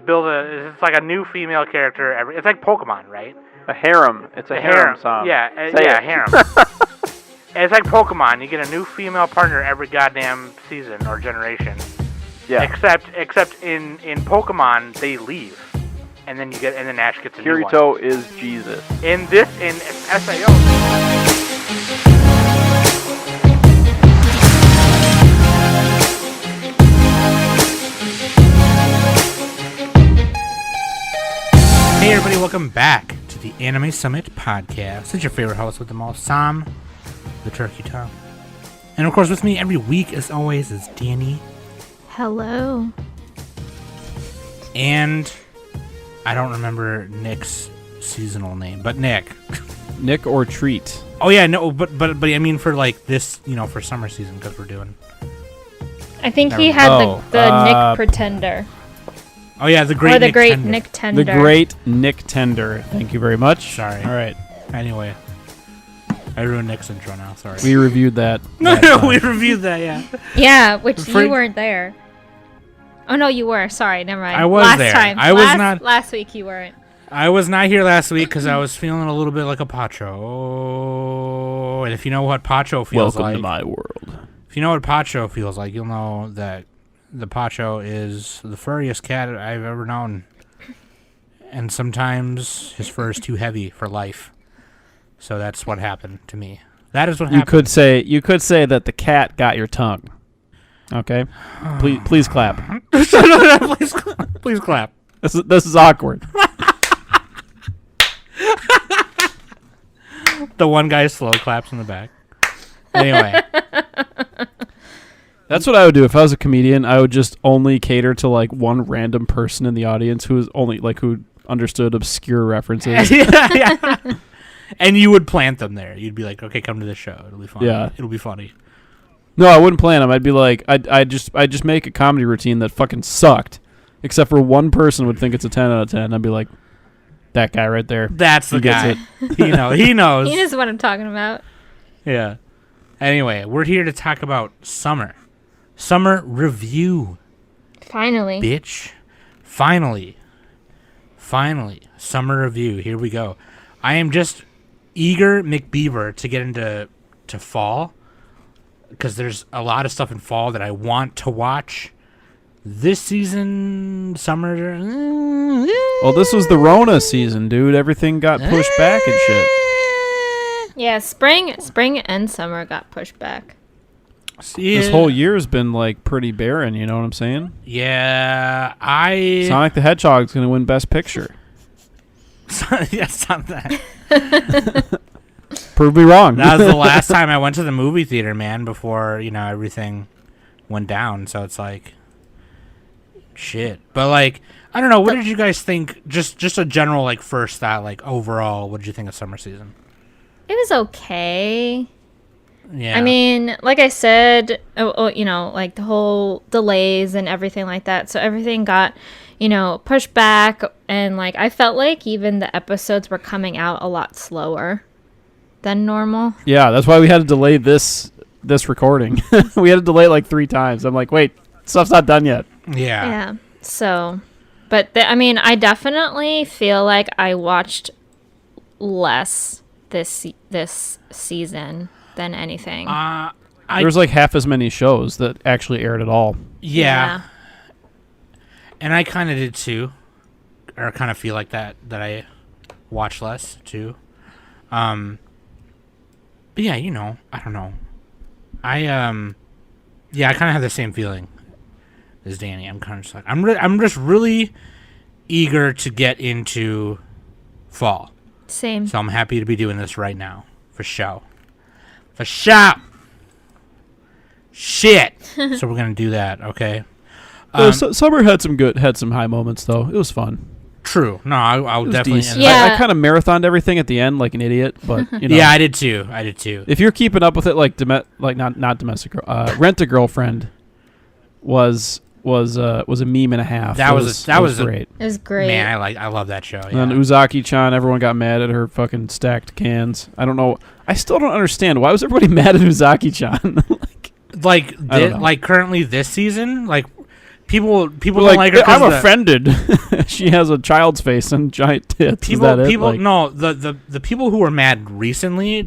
It's like a new female character it's like Pokemon, right? A harem. It's a harem song. Yeah, harem. It's like Pokemon. You get a new female partner every goddamn season or generation. Yeah. Except in Pokemon they leave, and then Ash gets a new one. Kirito is Jesus. In SAO. Hey everybody, welcome back to the Anime Summit Podcast. It's your favorite host with them all, Sam, the Turkey Tom. And of course with me every week, as always, is Danny. Hello. And I don't remember Nick's seasonal name, but Nick. Nick or Treat. Oh yeah, no, but I mean for like this, for summer season, because we're doing. I think he had the Nick Pretender. Oh yeah, the great Nick Tender. The great Nick Tender. Thank you very much. Sorry. All right. Anyway, I ruined Nick's intro now. Sorry. We reviewed that. No, we reviewed that. Yeah. Yeah, which you weren't there. Oh no, you were. Sorry, never mind. I was last there. Time. I was not. Last week you weren't. I was not here last week because I was feeling a little bit like a Pacho. And if you know what Pacho feels Welcome like, to my world. If you know what Pacho feels like, you'll know that the Pacho is the furriest cat I've ever known. And sometimes his fur is too heavy for life. So that's what happened to me. That is what happened. You could say that the cat got your tongue. Okay? Please clap. Please clap. This is awkward. The one guy slow claps in the back. Anyway. That's what I would do if I was a comedian. I would just only cater to like one random person in the audience who understood obscure references. Yeah. And you would plant them there. You'd be like, "Okay, come to this show. It'll be fun. Yeah. It'll be funny." No, I wouldn't plant them. I'd be like, I'd just make a comedy routine that fucking sucked, except for one person would think it's a 10 out of 10. I'd be like, that guy right there. That's the guy. He knows. He knows what I'm talking about. Yeah. Anyway, we're here to talk about summer. Summer review. Finally. Bitch. Finally. Summer review. Here we go. I am just eager McBeaver to get into fall, because there's a lot of stuff in fall that I want to watch. This season, summer. Well, this was the Rona season, dude. Everything got pushed back and shit. Yeah, spring and summer got pushed back. Yeah. This whole year has been like pretty barren. You know what I'm saying? Yeah, Sonic the Hedgehog's gonna win Best Picture. Yes, not that. Prove me wrong. That was the last time I went to the movie theater, man. Before everything went down. So it's like, shit. But like, I don't know. What did you guys think? Just a general like first thought, like overall. What did you think of summer season? It was okay. Yeah. I mean, like I said, like the whole delays and everything like that. So everything got, pushed back. And like, I felt like even the episodes were coming out a lot slower than normal. Yeah, that's why we had to delay this recording. We had to delay it like 3 times. I'm like, wait, stuff's not done yet. Yeah. Yeah. So, but I definitely feel like I watched less this season than anything. There's like half as many shows that actually aired at all. Yeah. And I kind of did too, or kind of feel like that I watch less too. But yeah, I don't know. I kind of have the same feeling as Danny. I'm kind of just like I'm just really eager to get into fall. Same. So I'm happy to be doing this right now for show. For show. Shit. So we're gonna do that, okay? Summer had some high moments though. It was fun. True. No, I'll definitely. Yeah. I kind of marathoned everything at the end like an idiot, but Yeah, I did too. If you're keeping up with it, like not domestic, Rent a Girlfriend was a meme and a half. That was great. It was great. Man, I love that show. Yeah. And then Uzaki-chan, everyone got mad at her fucking stacked cans. I don't know. I still don't understand why was everybody mad at Uzaki-chan. Like currently this season, like people don't like like her. I'm offended. She has a child's face and giant tits. Is that it? Like, no, the people who were mad recently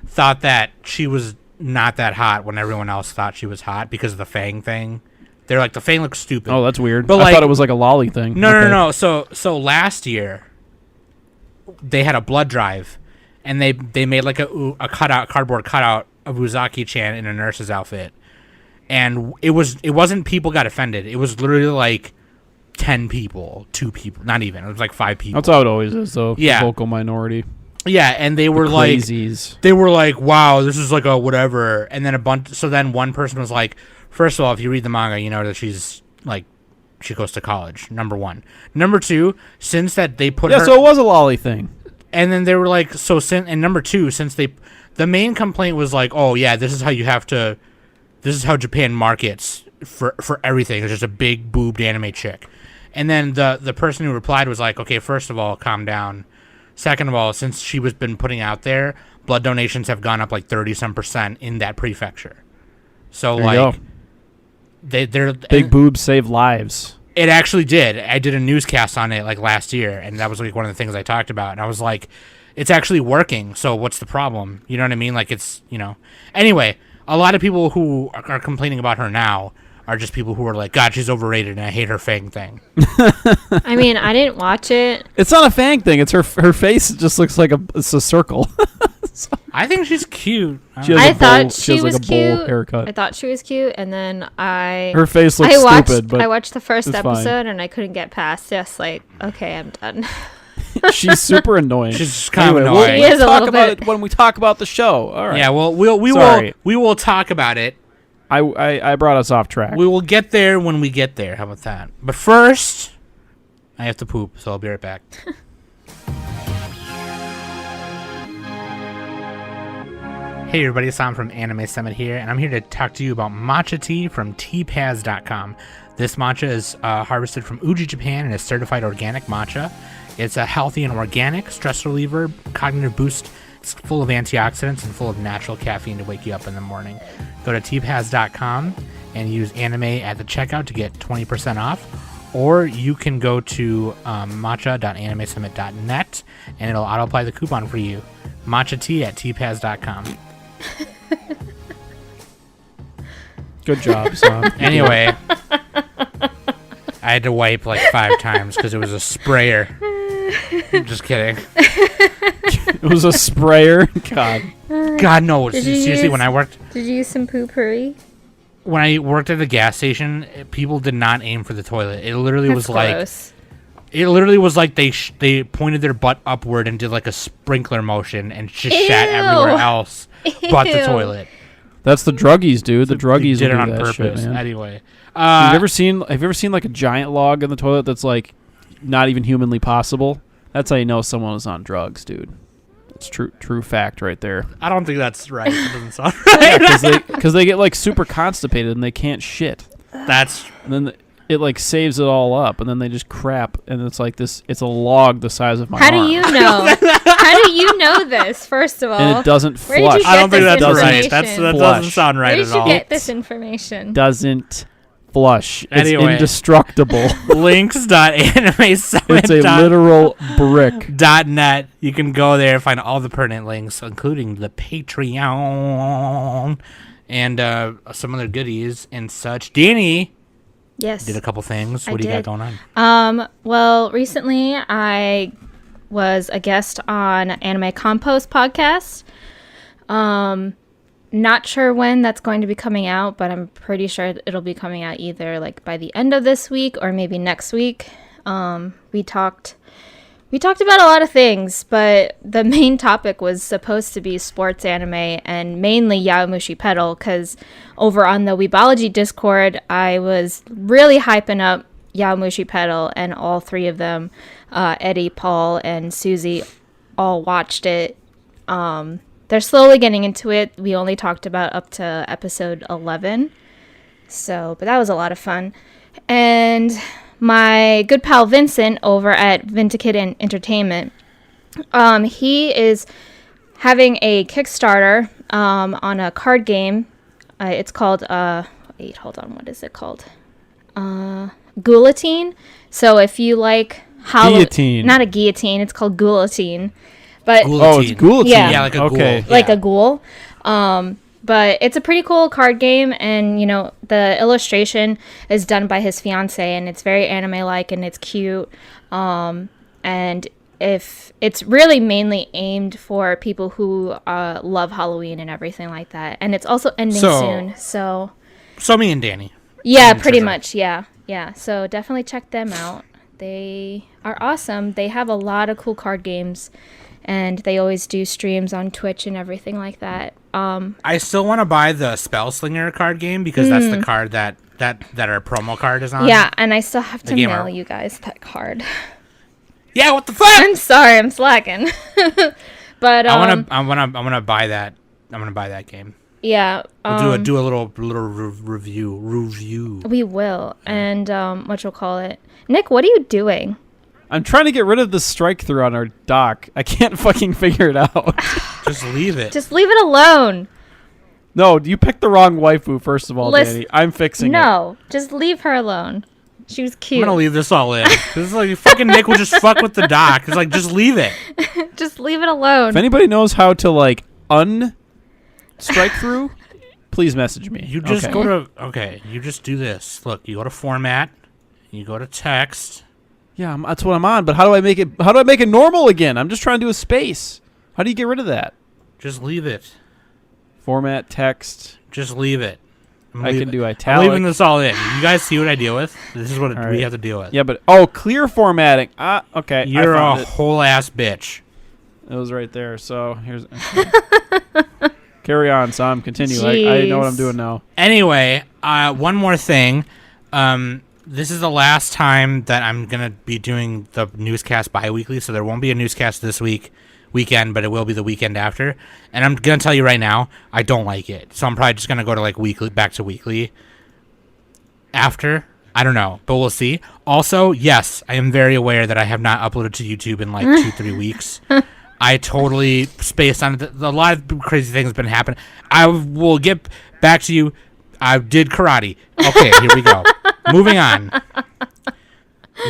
thought that she was not that hot when everyone else thought she was hot because of the Fang thing. They're like, the Fang looks stupid. oh, that's weird. But I like, thought it was like a lolly thing. No. So last year, they had a blood drive, and they made like a cardboard cutout of Uzaki-chan in a nurse's outfit, and it wasn't people got offended. It was literally like 10 people, 2 people, not even. It was like 5 people. That's how it always is, though. Yeah. The vocal minority. Yeah, and they were like, crazies. They were like, wow, this is like a whatever. And then so then one person was like, first of all, if you read the manga, you know that she's like, she goes to college. Number 1. Number 2, since that they put her. Yeah, so it was a lolly thing. And then they were like, and number 2, since the main complaint was like, oh yeah, this is how Japan markets for everything. It's just a big boobed anime chick. And then the person who replied was like, okay, first of all, calm down. Second of all, since she was been putting out there, blood donations have gone up like 30% in that prefecture. So there you like, go. they're big boobs save lives. It actually did. I did a newscast on it like last year, and that was like one of the things I talked about. And I was like, it's actually working. So what's the problem? You know what I mean? Like it's, Anyway, a lot of people who are complaining about her now are just people who are like, God, she's overrated, and I hate her Fang thing. I mean, I didn't watch it. It's not a Fang thing. It's her face. Just looks like it's a circle. I think she's cute. I thought she was like a cute. bowl haircut. I thought she was cute, and then her face looks stupid. But I watched the first episode, fine. And I couldn't get past. Just like, okay, I'm done. She's super annoying. She's kind of annoying. We'll She is a talk little about bit. it when we talk about the show. All right. Yeah, well, we will talk about it. I brought us off track. We will get there when we get there. How about that? But first, I have to poop, so I'll be right back. Hey everybody, Sam from Anime Summit here, and I'm here to talk to you about matcha tea from tpaz.com. This matcha is harvested from Uji, Japan, and is certified organic matcha. It's a healthy and organic stress reliever, cognitive boost. It's full of antioxidants and full of natural caffeine to wake you up in the morning. Go to tpaz.com and use anime at the checkout to get 20% off. Or you can go to matcha.animesummit.net and it'll auto-apply the coupon for you. Matcha tea at tpaz.com. Good job, Sam. Anyway, I had to wipe like 5 times because it was a sprayer. Just kidding. It was a sprayer. God no. Seriously, when I worked... Did you use some poopery? When I worked at a gas station, people did not aim for the toilet. It literally was gross. It literally was like they pointed their butt upward and did like a sprinkler motion and just shat everywhere else but the toilet. That's the druggies, dude. The druggies did it will on do that purpose. shit, man. Anyway, have you ever seen like a giant log in the toilet that's like not even humanly possible? That's how you know someone is on drugs, dude. It's true fact right there. I don't think that's right. It doesn't sound right. Because they get like super constipated and they can't shit. And then it like saves it all up, and then they just crap, and it's like this. It's a log the size of my arm. How do you know? How do you know this? First of all, And it doesn't Where did you flush. get I don't think this that's right. information? That Flush. doesn't sound right Where at did you all. get this information? Doesn't flush. It's Anyway. indestructible. Links.animesummit. It's a literal brick. .net. You can go there and find all the pertinent links, including the Patreon and some other goodies and such. Danny Yes. did a couple things. I What do you got did. going on? Well, recently I was a guest on Anime Compost podcast. Not sure when that's going to be coming out, but I'm pretty sure it'll be coming out either like by the end of this week or maybe next week. We talked about a lot of things, but the main topic was supposed to be sports anime and mainly Yaomushi Pedal, because over on the Weebology Discord, I was really hyping up Yaomushi Pedal, and all 3 of them, Eddie, Paul, and Susie, all watched it. They're slowly getting into it. We only talked about up to episode 11. But that was a lot of fun. And my good pal Vincent over at Vinticate Entertainment, he is having a Kickstarter on a card game. It's called, what is it called? guillotine. So if you like Guillotine. not a guillotine, it's called guillotine. But Oh, it's guillotine. Yeah. like a Okay. ghoul. like a ghoul. But it's a pretty cool card game, and the illustration is done by his fiance, and it's very anime-like, and it's cute. And if it's really mainly aimed for people who love Halloween and everything like that, and it's also ending soon. So me and Danny. yeah, And pretty Trisha. much. Yeah. So definitely check them out. They are awesome. They have a lot of cool card games, and they always do streams on Twitch and everything like that. I still want to buy the Spellslinger card game because that's the card that our promo card is on. Yeah, and I still have to game mail art. you guys that card. Yeah, what the fuck? I'm sorry, I'm slacking. But I wanna buy that. I'm gonna buy that game. yeah, We'll do a little review. we will. And what you'll call it, Nick? What are you doing? I'm trying to get rid of the strike through on our dock. I can't fucking figure it out. Just leave it. Just leave it alone. No, you picked the wrong waifu, first of all, Listen- Danny. I'm fixing it. No, just leave her alone. She was I'm cute. gonna leave this all in. This is like fucking Nick will just fuck with the doc. It's like just leave it. Just leave it alone. If anybody knows how to, like, strike through, please message me. You just Okay. go to you just do this. Look, you go to format, you go to text. Yeah, that's what I'm on. But how do I make it? How do I make it normal again? I'm just trying to do a space. How do you get rid of that? Just leave it. Format text. Just leave it. I can do I'm italic. leaving this all in. You guys see what I deal with? This is what All we right. have to deal with. Yeah, but clear formatting. Okay. You're I a found it. whole ass bitch. It was right there. So here's. Carry on, Sam. Continue. I know what I'm Jeez. doing now. Anyway, one more thing. This is the last time that I'm gonna be doing the newscast bi-weekly, so there won't be a newscast this weekend, but it will be the weekend after. And I'm gonna tell you right now, I don't like it. So I'm probably just gonna go to like weekly, back to weekly after. I don't know, but we'll see. Also, yes, I am very aware that I have not uploaded to YouTube in like 2-3 weeks. I totally spaced on it. A lot of crazy things have been happening. I will get back to you. I did karate. Okay, here we go. Moving on.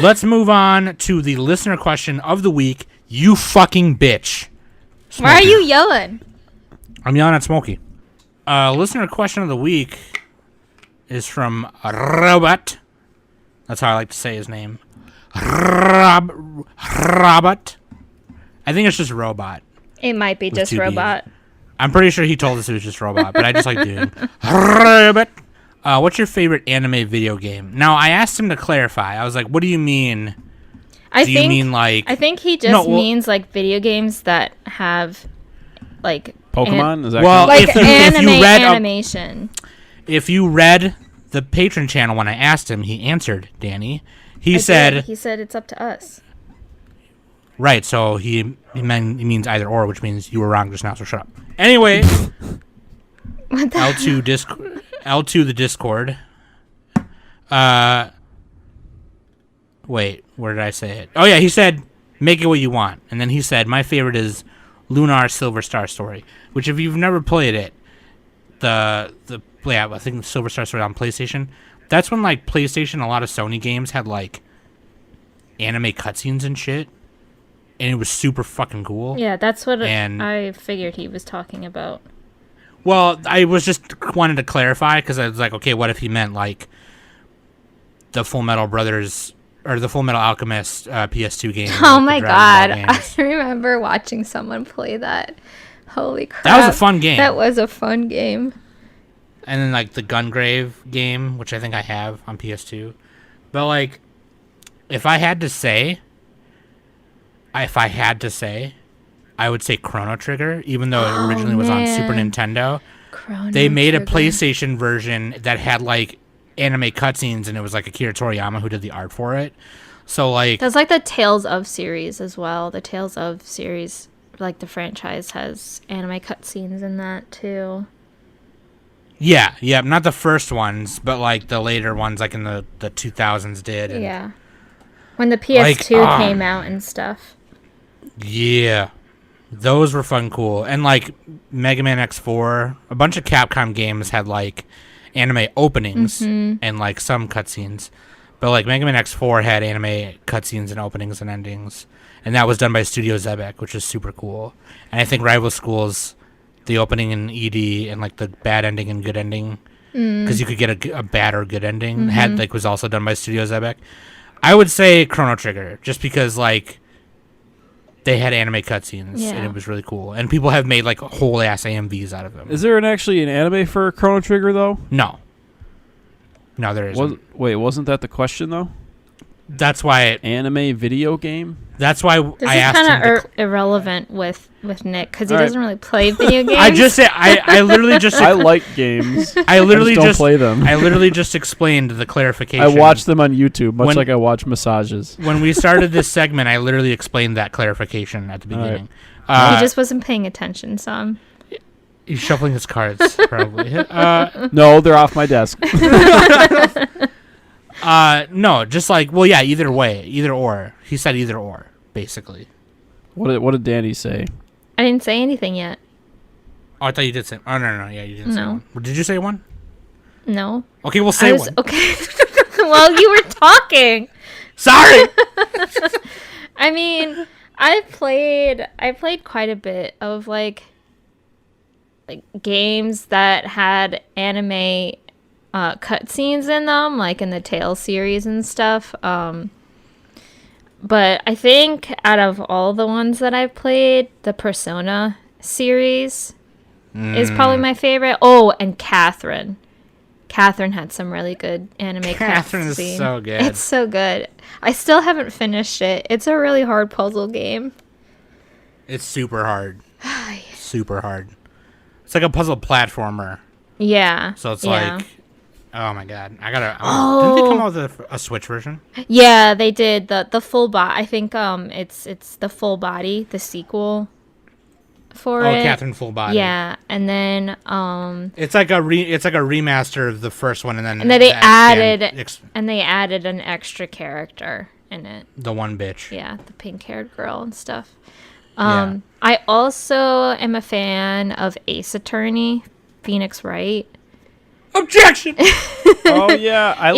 Let's move on to the listener question of the week. You fucking bitch. Why are Smokey. you yelling? I'm yelling at Smokey. Listener question of the week is from Robot. That's how I like to say his name. Robot. I think it's just Robot. It might be With just two Bs. robot. I'm pretty sure he told us it was just Robot, but I just like doing Robot. What's your favorite anime video game? Now, I asked him to clarify. I was like, what do you mean? I Do you mean like... I think he just No, well- means like video games that have like Pokemon? Is that Well, like if you anime read up- animation. If you read the Patreon channel when I asked him, he answered, Danny. He I said... did. He said it's up to us. Right, so he means either or, which means you were wrong just now, so shut up. Anyway, What the L2 the Discord. Wait, where did I say it? Oh yeah, he said make it what you want. And then he said my favorite is Lunar Silver Star Story, which if you've never played it, I think the Silver Star Story on PlayStation, that's when like PlayStation, a lot of Sony games had like anime cutscenes and shit. And it was super fucking cool. Yeah, that's what And- I figured he was talking about. Well, I was just wanted to clarify because I was like, okay, what if he meant like the Full Metal Brothers or the Full Metal Alchemist PS2 game? Oh like, my the god, Dragon Ball games. I remember watching someone play that. Holy crap. That was a fun game. That was a fun game. And then like the Gungrave game, which I think I have on PS2. But like, if I had to say, I would say Chrono Trigger, even though it originally was on Super man. Nintendo. Chrono They made a Trigger. PlayStation version that had like anime cutscenes, and it was like Akira Toriyama who did the art for it. So like, That's like the Tales of series as well. The Tales of series, like the franchise, has anime cutscenes in that too. yeah, not the first ones, but like the later ones, like in the 2000s did. And Yeah. When the PS2 came out and stuff. Yeah, those were fun, cool, and like Mega Man X4, a bunch of Capcom games had like anime openings and like some cutscenes, but like Mega Man X4 had anime cutscenes and openings and endings, and that was done by Studio Zebek, which is super cool. And I think Rival Schools, the opening and ED and like the bad ending and good ending, because you could get a bad or good ending, was also done by Studio Zebek. I would say Chrono Trigger, just because like they had anime cutscenes and it was really cool, and people have made like whole ass AMVs out of them. Is there actually an anime for Chrono Trigger though? No, there isn't. Wasn't that the question though? That's why anime video game. That's why this I is asked him. Kind of irrelevant with Nick because he doesn't really play video games. I just said I literally just. I like games. I literally don't play them. I literally just explained the clarification. I watch them on YouTube, much like I watch massages. When we started this segment, I literally explained that clarification at the beginning. He just wasn't paying attention, so. He's shuffling his cards, probably. No, they're off my desk. No, just like, well, yeah, either way, either or. He said either or, basically. What did Danny say? I didn't say anything yet. Oh, I thought you did say. Oh, no, yeah, you didn't say one. Did you say one? No. Okay, we'll say one. Okay. Well, you were talking. Sorry. I mean, I played quite a bit of like games that had anime cutscenes in them, like in the Tales series and stuff. But I think out of all the ones that I've played, the Persona series is probably my favorite. Oh, and Catherine. Catherine had some really good anime cutscenes. Catherine is so good. It's so good. I still haven't finished it. It's a really hard puzzle game. It's super hard. Super hard. It's like a puzzle platformer. Yeah. So it's like, oh my god, didn't they come out with a Switch version? Yeah, they did the full body. I think it's the full body, the sequel for it. Oh, Catherine Full Body. Yeah, and then it's like a remaster of the first one, and then they added an extra character in it. The one bitch. Yeah, the pink-haired girl and stuff. I also am a fan of Ace Attorney, Phoenix Wright. Objection. Oh yeah, I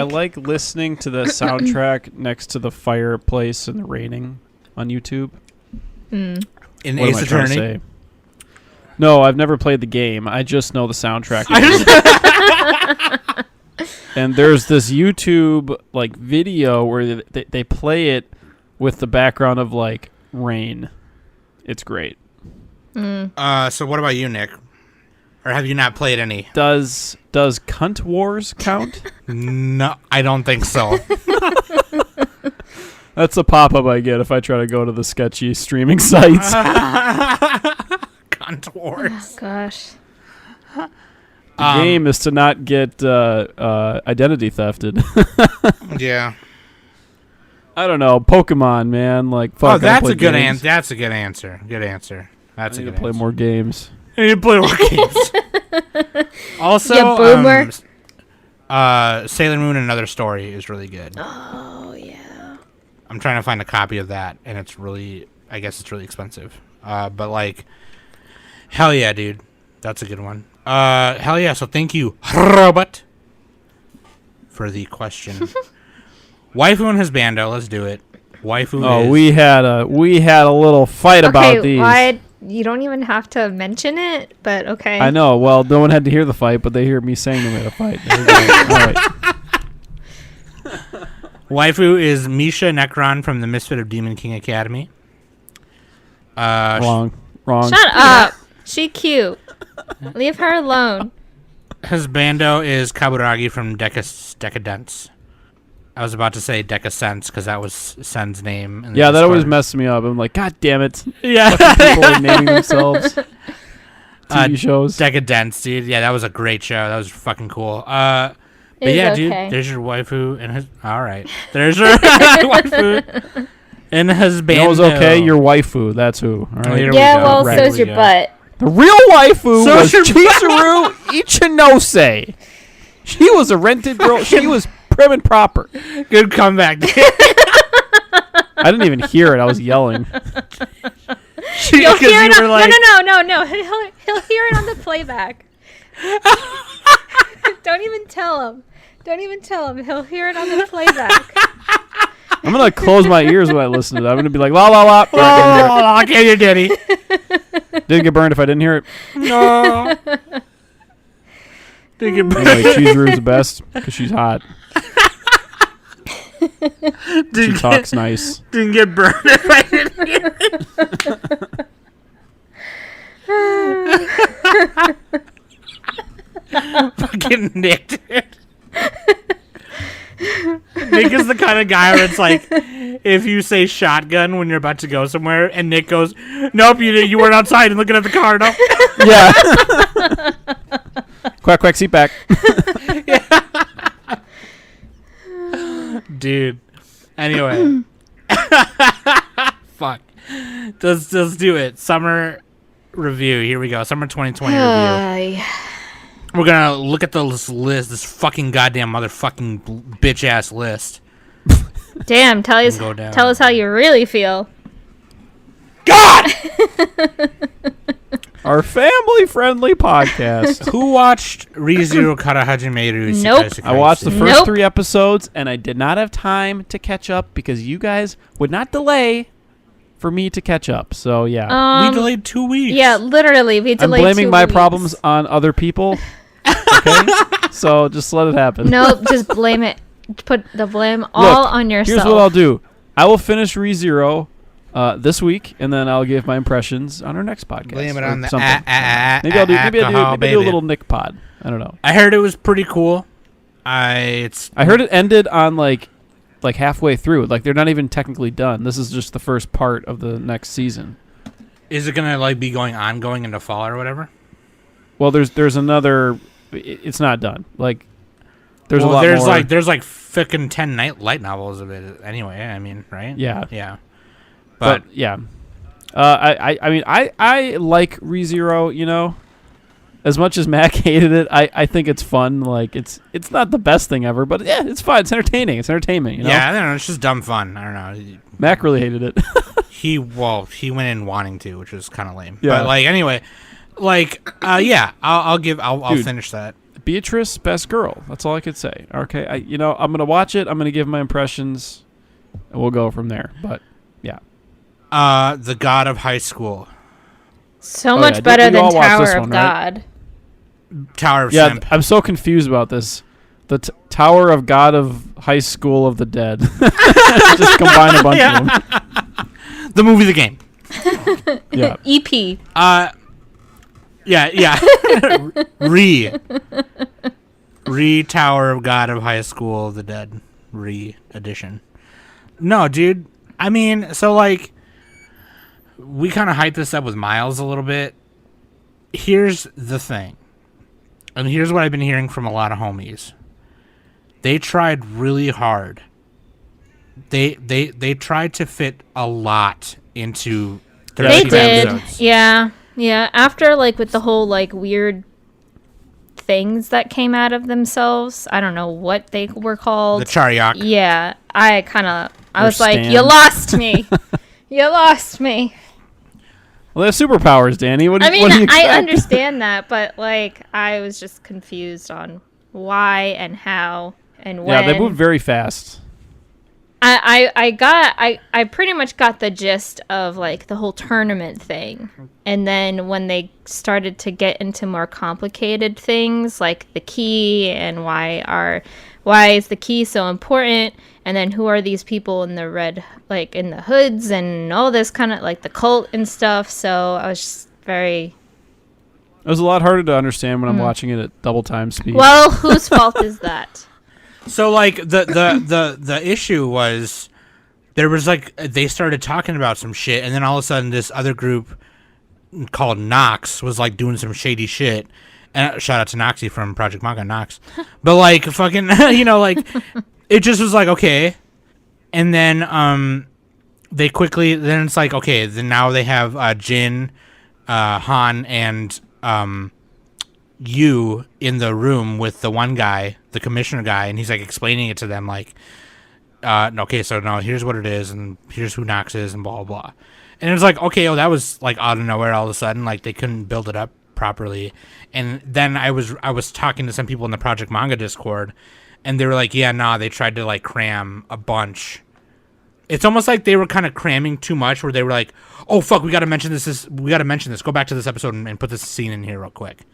like listening to the soundtrack next to the fireplace and the raining on YouTube. In Ace Attorney. No, I've never played the game. I just know the soundtrack. And there's this YouTube like video where they play it with the background of like rain. It's great. So what about you, Nick? Or have you not played any? Does Cunt Wars count? No, I don't think so. That's a pop-up I get if I try to go to the sketchy streaming sites. Cunt Wars. Oh, gosh. The game is to not get identity thefted. Yeah. I don't know. Pokemon, man. Like, fuck. That's a good answer. That's a good answer. Good answer. I need to play more games. I need to play more games. Also, boomer. Sailor Moon: Another Story is really good. Oh yeah. I'm trying to find a copy of that, and it's really, I guess it's really expensive. But like, hell yeah, dude, that's a good one. Hell yeah. So thank you, Robot, for the question. Waifu and Husbando, let's do it. Waifu. Oh, we had a little fight about these. Why? You don't even have to mention it, but okay. I know. Well, no one had to hear the fight, but they hear me saying they made a fight. All right. Waifu is Misha Necron from the Misfit of Demon King Academy. Wrong. Shut up. She cute. Leave her alone. Husbando is Kaburagi from Deca-Dence. I was about to say Deca-Sense because that was Sen's name. Yeah, that always messed me up. I'm like, God damn it. Yeah. People are naming themselves TV shows. Deca-Dence, dude. Yeah, that was a great show. That was fucking cool. But yeah, dude, there's your waifu and his. All right. There's your waifu and Husbando. It was okay. Your waifu. That's who. All right. Well, so's your butt. The real waifu was Chizuru Ichinose. She was a rented girl. She was prim and proper. Good comeback. I didn't even hear it. I was yelling. You'll hear it on, no. He'll hear it on the playback. Don't even tell him. Don't even tell him. He'll hear it on the playback. I'm gonna close my ears when I listen to that. I'm gonna be like, la la la. Oh, okay, you daddy. Didn't get burned if I didn't hear it. No. Didn't get burned. Anyway, Chizuru is the best because she's hot. She talks nice. Didn't get burned if I didn't hear it. Fucking Nick, dude. Nick is the kind of guy where it's like, if you say shotgun when you're about to go somewhere, and Nick goes, "Nope, you weren't outside and looking at the car." No. Yeah. Quack quack, seat back. Dude. Anyway. Fuck. Let's do it. Summer review. Here we go. Summer 2020 review. We're gonna look at this list, this fucking goddamn motherfucking bitch ass list. Damn, tell us how you really feel. God! Our family-friendly podcast. Who watched ReZero Kara Hajimeru? Nope. I watched the first Nope. 3 episodes, and I did not have time to catch up because you guys would not delay for me to catch up. So, yeah. We delayed 2 weeks. Yeah, literally, we I'm delayed blaming 2 my weeks. problems on other people. Okay? So, just let it happen. Nope, just blame it. Put the blame all on yourself. Here's what I'll do. I will finish ReZero this week, and then I'll give my impressions on our next podcast. Blame it or on the something. Maybe alcohol, I'll do a little Nick pod. I don't know. I heard it was pretty cool. I heard it ended on like halfway through. Like they're not even technically done. This is just the first part of the next season. Is it gonna like be ongoing into fall or whatever? Well, there's another. It's not done. Like there's a lot more. There's fucking 10 light novels of it anyway. I mean, right? Yeah. Yeah. But yeah. I mean I like ReZero. You know, as much as Mac hated it, I think it's fun. Like it's not the best thing ever, but yeah, it's fun. It's entertaining. It's entertainment. You know? Yeah, I don't know. It's just dumb fun. I don't know. Mac really hated it. He went in wanting to, which was kind of lame. Yeah. But like anyway, like yeah, I'll Dude, finish that. Beatrice, best girl. That's all I could say. Okay, I'm gonna watch it. I'm gonna give my impressions, and we'll go from there. But yeah. The God of High School. So much better than Tower of God. Right? Tower of Simp. I'm so confused about this. The Tower of God of High School of the Dead. Just combine a bunch of them. The movie, the game. Yeah. EP. Yeah. Re Tower of God of High School of the Dead. Re edition. No, dude. I mean, so like, we kind of hyped this up with Miles a little bit. Here's the thing. And here's what I've been hearing from a lot of homies. They tried really hard. They tried to fit a lot into 13 They did. episodes. Yeah. After like with the whole like weird things that came out of themselves, I don't know what they were called. The Charyak. Yeah, I was like, Stan. you lost me. You lost me. Well, they have superpowers, Danny. What do you expect? I understand that, but like I was just confused on why and how and when. Yeah, they moved very fast. I pretty much got the gist of like the whole tournament thing, and then when they started to get into more complicated things like the key and why is the key so important, and then who are these people in the red, like in the hoods and all this kind of like the cult and stuff. So I was just very. It was a lot harder to understand when I'm watching it at double time speed. Well, whose fault is that? So like the issue was there was like they started talking about some shit, and then all of a sudden this other group called Nox was like doing some shady shit. And shout out to Noxy from Project Manga Nox. But like fucking like it just was like okay. And then they quickly then it's like okay, then now they have Jin, Han and you in the room with the one guy, the commissioner guy, and he's like explaining it to them like okay, so no, here's what it is and here's who Nox is and blah blah blah. And it was like, okay, that was like out of nowhere all of a sudden, like they couldn't build it up properly. And then I was talking to some people in the Project Manga Discord, and they were like, yeah, nah, they tried to like cram a bunch. It's almost like they were kind of cramming too much, where they were like, oh fuck, we got to mention this. We got to mention this. Go back to this episode and put this scene in here real quick.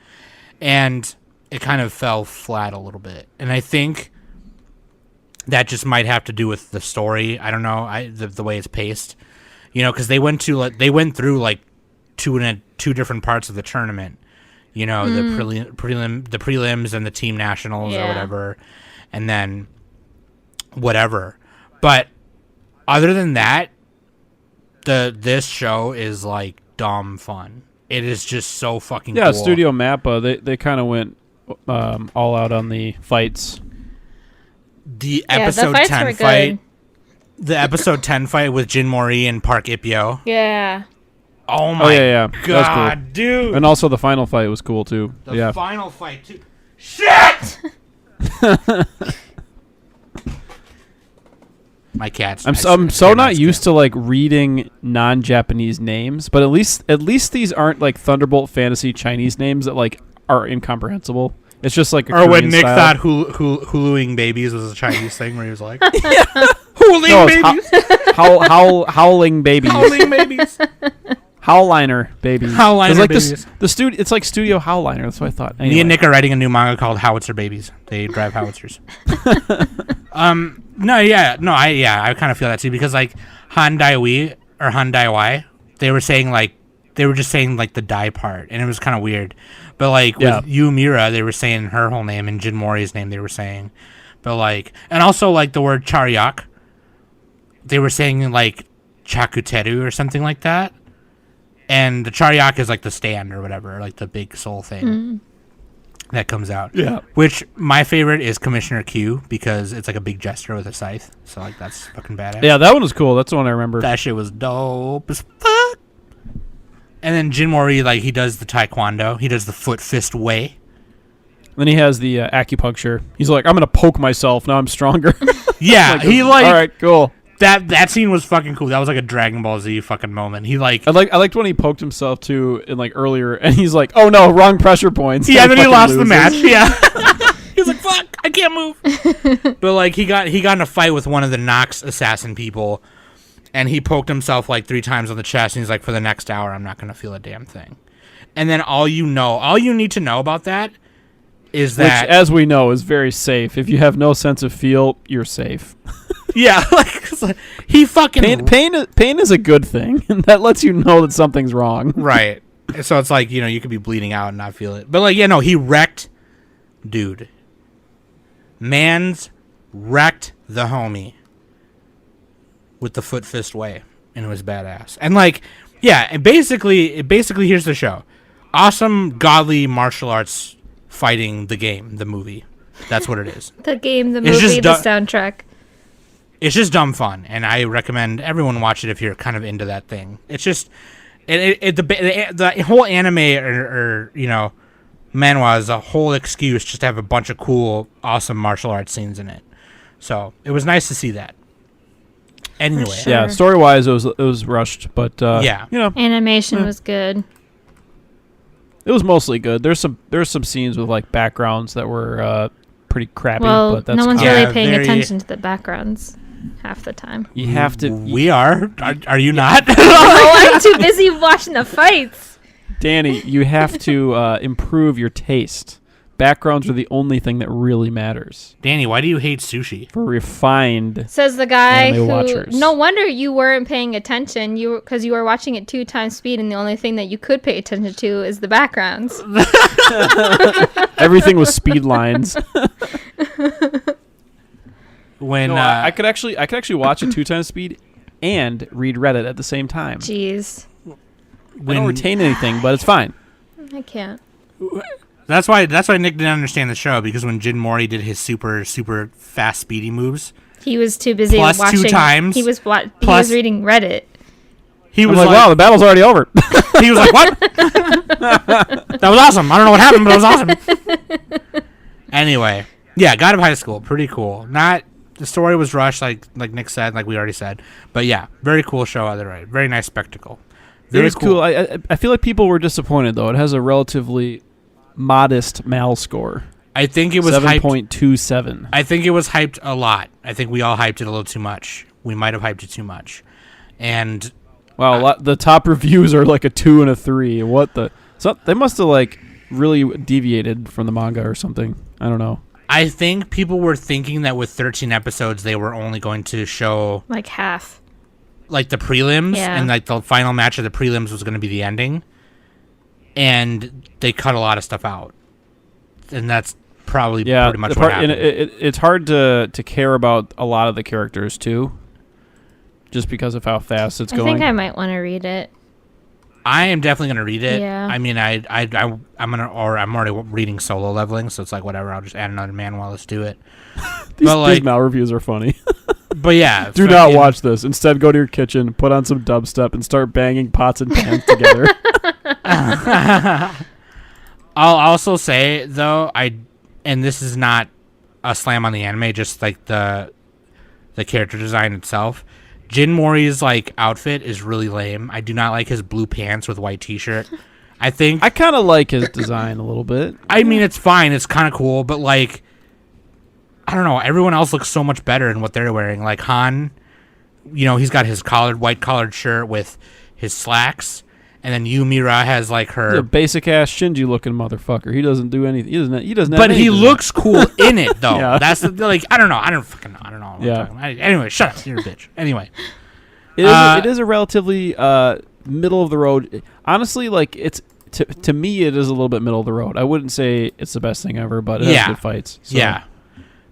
And it kind of fell flat a little bit. And I think that just might have to do with the story. I don't know, the way it's paced, because they went through like two different parts of the tournament, the prelims and the team nationals or whatever, and then whatever. But other than that, this show is like dumb fun. It is just so fucking cool. Studio Mappa, they kind of went all out on the fights. The episode 10 fight. The episode 10 fight with Jin Mori and Park Ipyo. Yeah. Oh my God, that was cool. Dude. And also the final fight was cool too. The final fight too. Shit! My cats. I'm so not used to like reading non-Japanese names, but at least these aren't like Thunderbolt Fantasy Chinese names that like are incomprehensible. It's just like a Korean when Nick style. thought huluing babies was a Chinese thing, where he was like, huluing babies, howling babies, howling babies, howliner babies, howliner like babies. The studio, it's like Studio Howliner. That's what I thought. Anyway. Me and Nick are writing a new manga called Howitzer Babies. They drive howitzers. I kind of feel that too, because like Handai or Handai, they were just saying like the die part, and it was kind of weird. But like with Yu Mira, they were saying her whole name, and Jin Mori's name they were saying. But like, and also like the word Charyak, they were saying like Chakuteru or something like that. And the Charyak is like the stand or whatever, like the big soul thing that comes out. Yeah. Which my favorite is Commissioner Q, because it's like a big jester with a scythe. So like that's fucking badass. Yeah, that one was cool. That's the one I remember. That shit was dope as fuck. And then Jin Mori, like, he does the taekwondo. He does the foot fist way. Then he has the acupuncture. He's like, I'm going to poke myself. Now I'm stronger. Yeah, all right, cool. That scene was fucking cool. That was like a Dragon Ball Z fucking moment. He like... I liked when he poked himself, too, in like earlier, and he's like, oh no, wrong pressure points. Yeah, then he lost the match. Yeah. He's like, fuck, I can't move. But like, he got in a fight with one of the Nox assassin people, and he poked himself like 3 times on the chest, and he's like, for the next hour, I'm not going to feel a damn thing. And then all you need to know about that is that... Which, as we know, is very safe. If you have no sense of feel, you're safe. Yeah, like, he fucking... Pain is a good thing, and that lets you know that something's wrong. Right. So it's like, you could be bleeding out and not feel it. But like, he wrecked... Dude. Man's wrecked the homie with the foot fist way, and it was badass. And like, yeah, and basically here's the show: awesome, godly martial arts fighting the game, the movie. That's what it is. The game, the movie, the soundtrack. It's just dumb fun, and I recommend everyone watch it if you're kind of into that thing. It's just the whole anime or manhwa is a whole excuse just to have a bunch of cool, awesome martial arts scenes in it. So it was nice to see that. Anyway, sure. Yeah, story wise, it was rushed, but yeah, animation was good. It was mostly good. There's some scenes with like backgrounds that were pretty crappy. Well, but that's no one's cool. really paying attention to the backgrounds half the time. You have to. We are. Are you not? Oh, I'm too busy watching the fights. Danny, you have to improve your taste. Backgrounds are the only thing that really matters. Danny, why do you hate sushi? For refined Says the guy anime who... watchers. No wonder you weren't paying attention. Because you were watching it 2 times speed, and the only thing that you could pay attention to is the backgrounds. Everything was speed lines. When I could actually watch it 2 times speed and read Reddit at the same time. Jeez. I don't retain anything, but it's fine. I can't. That's why Nick didn't understand the show, because when Jin Mori did his super fast speedy moves, he was too busy plus watching. 2 times. He was reading Reddit. He was like, wow, the battle's already over. He was like, what? That was awesome. I don't know what happened, but it was awesome. Anyway, yeah, God of High School, pretty cool. The story was rushed, like Nick said, like we already said, but yeah, very cool show. Other way, very nice spectacle. Very is cool. I feel like people were disappointed though. It has a relatively modest Mal score. I think it was hyped. 7.27. I think it was hyped a lot. I think we all hyped it a little too much. We might have hyped it too much. And wow, the top reviews are like a 2 and a 3. What the? So they must have like really deviated from the manga or something. I don't know. I think people were thinking that with 13 episodes, they were only going to show like half, like the prelims, Yeah. and like the final match of the prelims was going to be the ending, and they cut a lot of stuff out, and that's probably pretty much what happened. It's hard to care about a lot of the characters too, just because of how fast it's going. I think I might want to read it. I am definitely going to read it. Yeah. I mean, I'm already reading Solo Leveling, so it's like whatever. I'll just add another manual. Let's do it. These Mal reviews are funny. But yeah, do not watch this. Instead, go to your kitchen, put on some dubstep, and start banging pots and pans together. I'll also say though, and this is not a slam on the anime, just like the character design itself. Jin Mori's like outfit is really lame. I do not like his blue pants with white t-shirt. I kind of like his design a little bit. I mean, it's fine. It's kind of cool, but like, I don't know. Everyone else looks so much better in what they're wearing. Like Han, he's got his white collared shirt with his slacks. And then Yumira has like her He's a basic ass Shinji looking motherfucker. He doesn't do anything. He doesn't. But he looks cool in it though. Yeah. That's like I don't know. I don't know. Yeah. Anyway, shut up. You're a bitch. Anyway, it is a relatively middle of the road. Honestly, like it's to me, it is a little bit middle of the road. I wouldn't say it's the best thing ever, but it has good fights. So. Yeah,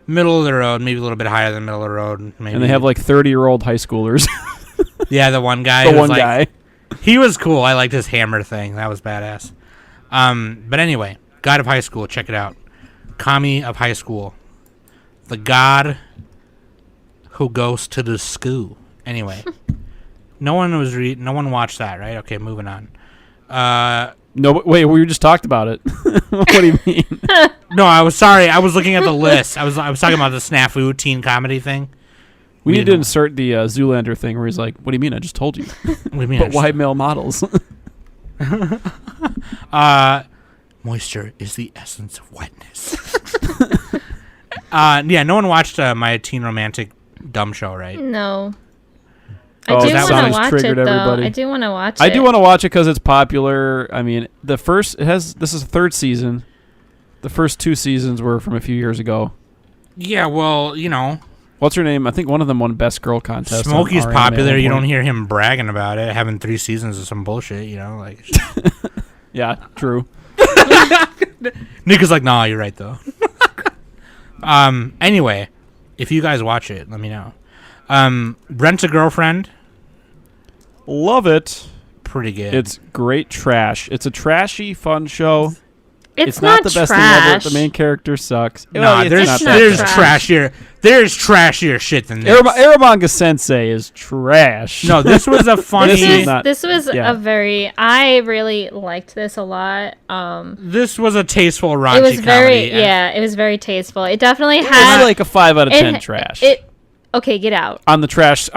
middle of the road, maybe a little bit higher than middle of the road. Maybe. And they have like 30-year-old high schoolers. Yeah, the one guy. Guy. He was cool. I liked his hammer thing. That was badass. But anyway, God of High School. Check it out. Kami of High School. The god who goes to the school. Anyway. No one watched that, right? Okay, moving on. No, but wait, we just talked about it. What do you mean? No, I was sorry. I was looking at the list. I was talking about the snafu teen comedy thing. We need to insert the Zoolander thing where he's like, "What do you mean? I just told you." What do you mean? But why male models? Moisture is the essence of wetness. Yeah, no one watched my teen romantic dumb show, right? No. Oh, I do that want to sounds watch it triggered though. everybody. I do want to watch it. I do want to watch it because it's popular. I mean, this is the third season. The first 2 seasons were from a few years ago. Yeah, well, What's her name? I think one of them won Best Girl contest. Smokey's on popular. You RMA. don't hear him bragging about it, having 3 seasons of some bullshit, like. Yeah, true. Nick is like, nah, you're right, though. Anyway, if you guys watch it, let me know. Rent a Girlfriend. Love it. Pretty good. It's great trash. It's a trashy, fun show. It's not the best thing ever. The main character sucks. No, there's trashier. There's trashier shit than this. Aramanga Sensei is trash. No, this was a funny. This was a very. I really liked this a lot. This was a tasteful raunchy it was very comedy. it was very tasteful. It definitely It's had like a 5 out of 10 trash. Okay, get out. On the trash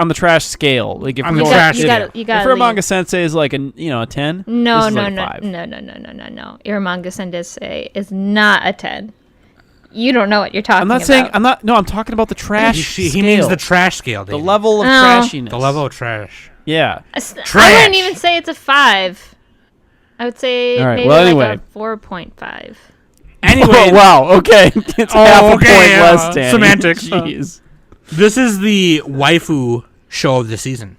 scale. Like if On you the go trash You got. if Aramanga Sensei is like a 10, No. this is like a 5. No. Aramanga Sensei is not a 10. You don't know what you're talking about. I'm talking about the trash scale. He means the trash scale, The David. level of trashiness. The level of trash. Yeah. I wouldn't even say it's a 5. I would say maybe like a 4.5. Anyway. Oh, wow. Okay. It's half a point less, Danny. Semantics. Jeez. This is the waifu show of the season.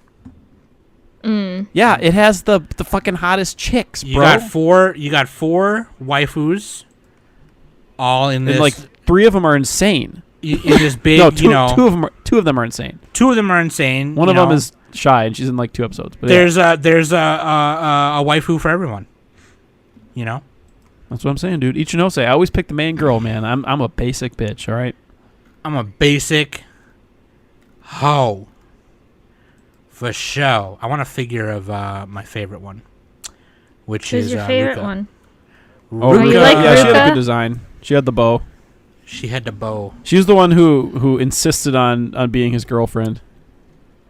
Yeah, it has the fucking hottest chicks, bro. You got four waifus, all in this. And like 3 of them are insane. In this big, no, two of them are insane. 2 of them are insane. One of them is shy, and she's in like 2 episodes. But there's a waifu for everyone. That's what I'm saying, dude. Ichinose. I always pick the main girl, man. I'm a basic bitch. All right. I'm a basic hoe. For show. I want a figure of my favorite one, which Who's is your favorite Ruka. one? Ruka. you like yeah, she had a Ruka? good design. She had the bow. She had the bow. She was the one who insisted on being his girlfriend.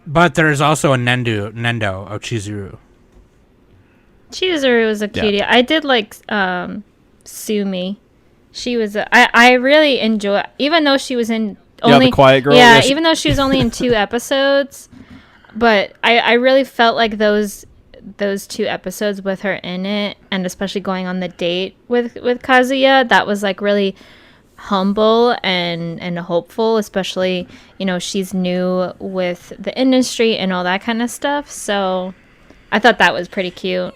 But there's also a Nendo of Chizuru. Chizuru was a cutie. I did like Sumi. She was. I really enjoy, even though she was in only the quiet girl. Yeah, even though she was only in 2 episodes, but I really felt like those 2 episodes with her in it, and especially going on the date with Kazuya, that was like really humble and hopeful, especially, you know, she's new with the industry and all that kind of stuff. So I thought that was pretty cute.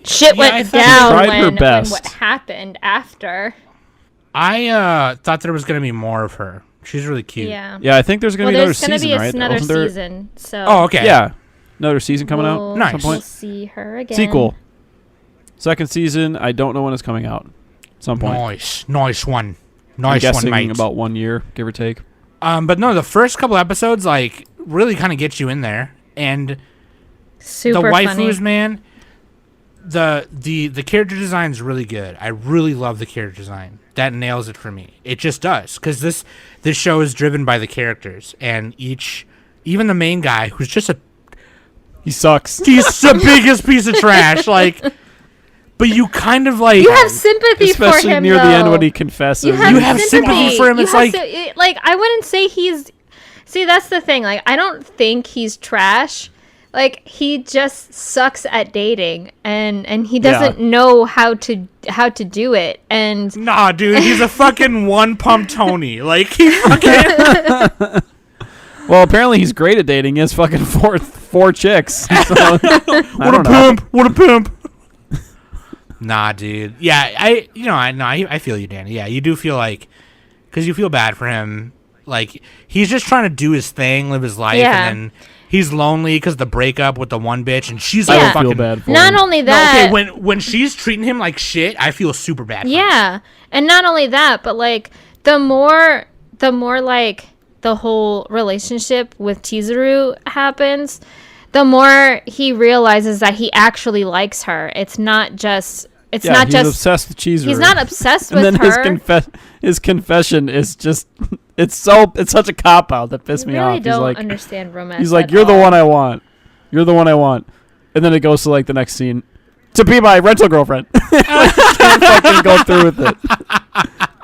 Shit went down when what happened after. I thought there was going to be more of her. She's really cute. Yeah, I think there's going to be another season, right? Another season. So. Oh, okay. Yeah, another season coming out. Nice. At some point. We'll see her again. Sequel. Second season. I don't know when it's coming out. At some point. Nice one. I'm Nice one, guessing mate. about 1 year, give or take. But no, the first couple episodes like really kind of get you in there, and Super the waifus, funny. man. The character design is really good. I really love the character design. That nails it for me. It just does, because this show is driven by the characters, and even the main guy, who's just He sucks. he's the biggest piece of trash. Like, but you kind of like You have sympathy for Especially him, near the end though. when he confesses. You have sympathy for him. You It's have like like I wouldn't say he's. See, that's the thing. Like, I don't think he's trash. Like, he just sucks at dating, and he doesn't know how to do it. And nah, dude, he's a fucking one pump Tony. Like, he fucking. Well, apparently he's great at dating. He has fucking four chicks. So, What a pimp. Nah, dude. Yeah, I feel you, Danny. Yeah, you do feel like, because you feel bad for him. Like, he's just trying to do his thing, live his life, and then he's lonely because the breakup with the one bitch, and she's like I don't fucking. feel bad for not him. only that, okay, when she's treating him like shit, I feel super bad. For him. yeah, and not only that, but like the more like the whole relationship with Chizuru happens, the more he realizes that he actually likes her. It's not just. It's not he's just obsessed with Chizuru. He's not obsessed and with then her. his confession is just it's such a cop out that pissed me really off. don't He's like, understand romance. he's like, at you're the all. one I want. You're the one I want. And then it goes to like the next scene to be my rental girlfriend. Can't fucking go through with it.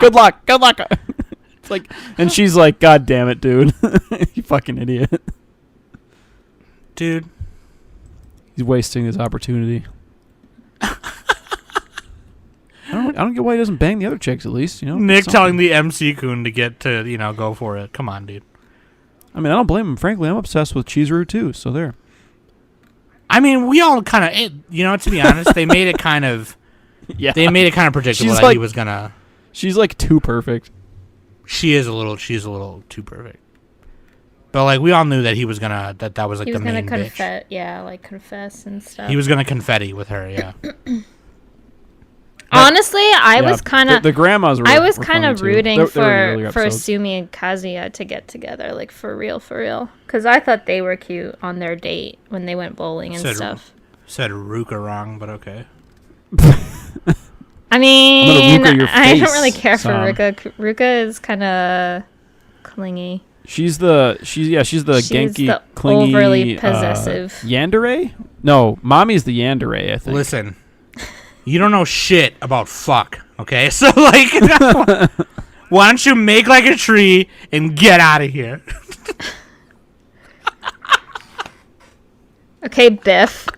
Good luck. It's like, and she's like, God damn it, dude. You fucking idiot. Dude. He's wasting his opportunity. I don't get why he doesn't bang the other chicks at least, you know. Nick Something. telling the MC Kun to get to, go for it. Come on, dude. I mean, I don't blame him. Frankly, I'm obsessed with Chizuru too. So there. I mean, we all kind of, to be honest, they made it kind of, they made it kind of predictable She's that like- he was gonna. She's like too perfect. She's a little too perfect. But like, we all knew that he was gonna, that was like He the was gonna main bitch. confess and stuff. He was gonna confetti with her, yeah. Honestly, I was kind of the grandmas. I was were kind funny, of too. rooting They were really for episodes. Sumi and Kazuya to get together, like for real, because I thought they were cute on their date when they went bowling and stuff. Said Ruka wrong, but okay. I mean, Ruka your I don't face, really care for Sam. Ruka. Ruka is kind of clingy. She's the Genki the clingy overly possessive. yandere. No, mommy's the yandere. I think. Listen, you don't know shit about fuck, okay? So like, why don't you make like a tree and get out of here? Okay, Biff.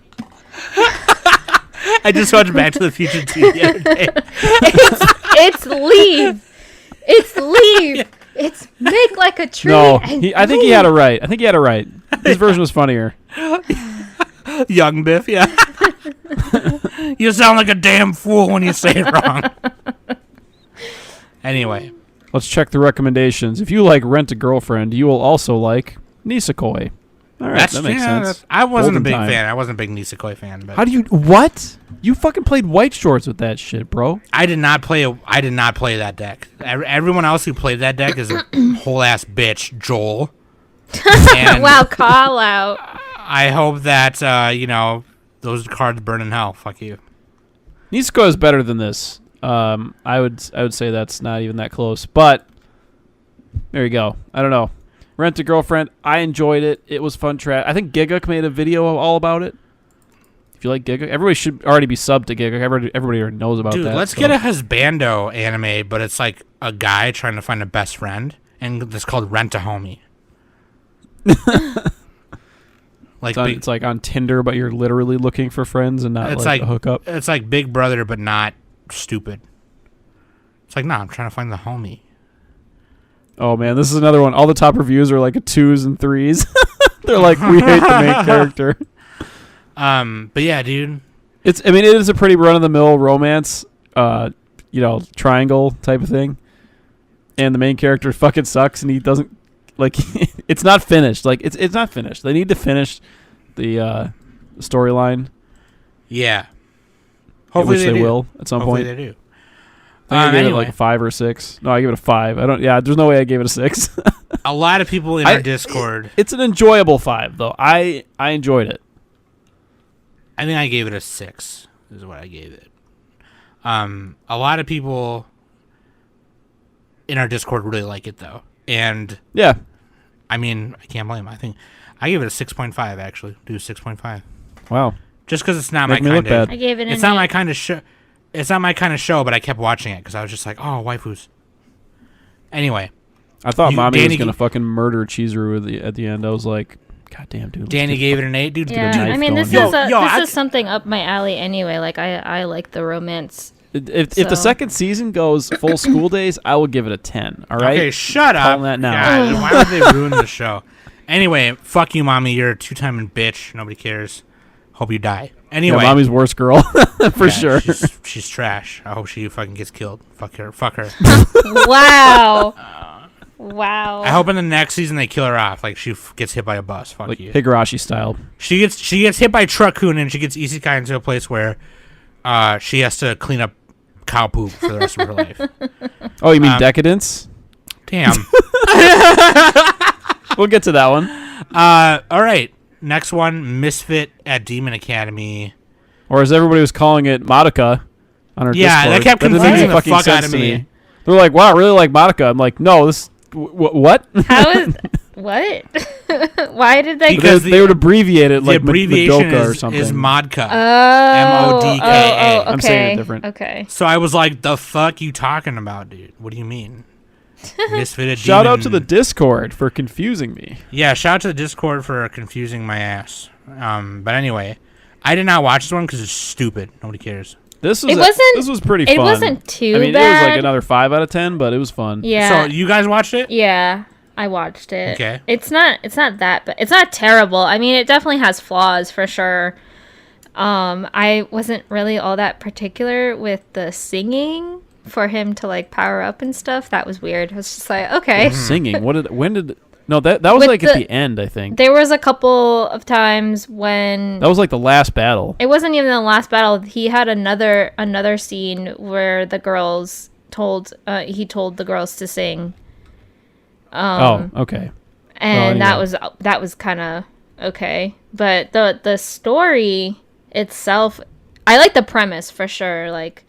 I just watched Back to the Future 2 the other day. It's leave. It's leave. It's make like a tree. No, and I think he had it right. His version was funnier. Young Biff, yeah. You sound like a damn fool when you say it wrong. Anyway. Let's check the recommendations. If you like Rent a Girlfriend, you will also like Nisekoi. All right, that makes sense. I wasn't Golden a big time. fan. I wasn't a big Nisekoi fan. But How do you what? You fucking played White Shorts with that shit, bro. I did not play that deck. Everyone else who played that deck is a whole ass bitch, Joel. And Wow, call out. I hope that those cards burn in hell. Fuck you. Nisekoi is better than this. I would say that's not even that close. But there you go. I don't know. Rent a Girlfriend. I enjoyed it. It was fun. I think Giga made a video all about it. If you like Giga, everybody should already be subbed to Giga. Everybody already knows about Dude, that. let's get a Husbando anime, but it's like a guy trying to find a best friend, and it's called Rent a Homie. Like it's like on Tinder, but you're literally looking for friends and not like a hookup. It's like Big Brother, but not stupid. It's like, nah, I'm trying to find the homie. Oh man, this is another one. All the top reviews are like a 2s and 3s. They're like, we hate the main character. But yeah, dude. It is a pretty run of the mill romance, triangle type of thing. And the main character fucking sucks, and he doesn't like. It's not finished. Like it's not finished. They need to finish the storyline. Yeah. Hopefully which they will at some point. Hopefully they do. I gave it like a 5 or 6. No, I give it a 5. I don't. Yeah, there's no way I gave it a 6. A lot of people in our Discord. It's an enjoyable 5 though. I enjoyed it. I think I gave it a 6. Is what I gave it. A lot of people in our Discord really like it though, and yeah, I mean I can't blame them. I think I gave it a 6.5 actually. Do 6.5. Wow. Just because it's not my kind of. I gave it. It's not my kind of show. It's not my kind of show, but I kept watching it because I was just like, oh, waifus. Anyway. I thought Mommy was going to fucking murder Chizuru at the end. I was like, God damn, dude. Danny gave it an 8, dude. Yeah, I mean, this is something up my alley anyway. Like, I like the romance. If the second season goes full school days, I will give it a 10, all right? Okay, shut up. Calling that now. God, why would they ruin the show? Anyway, fuck you, Mommy. You're a 2-timing bitch. Nobody cares. Hope you die. Anyway, yeah, Mommy's worst girl for sure. She's trash. I hope she fucking gets killed. Fuck her. Wow. Wow. I hope in the next season they kill her off. Like she gets hit by a bus. Fuck like you. Higurashi style. She gets hit by Truck-kun and she gets isekai into a place where she has to clean up cow poop for the rest of her life. Oh, you mean Deca-Dence? Damn. We'll get to that one. All right. Next one, Misfit at Demon Academy. Or as everybody was calling it, Madoka on our Discord. Yeah, that kept confusing the fuck out of me. They're like, wow, I really like Madoka. I'm like, no, this... what? How is... What? Why did they... Because they would abbreviate it like Madoka or something. Is Modka. Modka. MODKA. Okay. I'm saying it different. Okay. So I was like, the fuck you talking about, dude? What do you mean? Misfit at Shout Demon. out to the Discord for confusing me. Yeah, shout out to the Discord for confusing my ass. But anyway, I did not watch this one because it's stupid. Nobody cares. This was pretty fun. It wasn't too bad. I mean, bad. It was like another 5 out of 10, but it was fun. Yeah. So you guys watched it? Yeah, I watched it. Okay. It's not that, but it's not terrible. I mean, it definitely has flaws for sure. I wasn't really all that particular with the singing for him to like power up and stuff. That was weird. I was just like, okay. Singing. No, that was like at the end, I think. There was a couple of times when that was like the last battle. It wasn't even the last battle. He had another scene where the girls told the girls to sing. Okay. And that was kind of okay, but the story itself, I like the premise for sure. Like,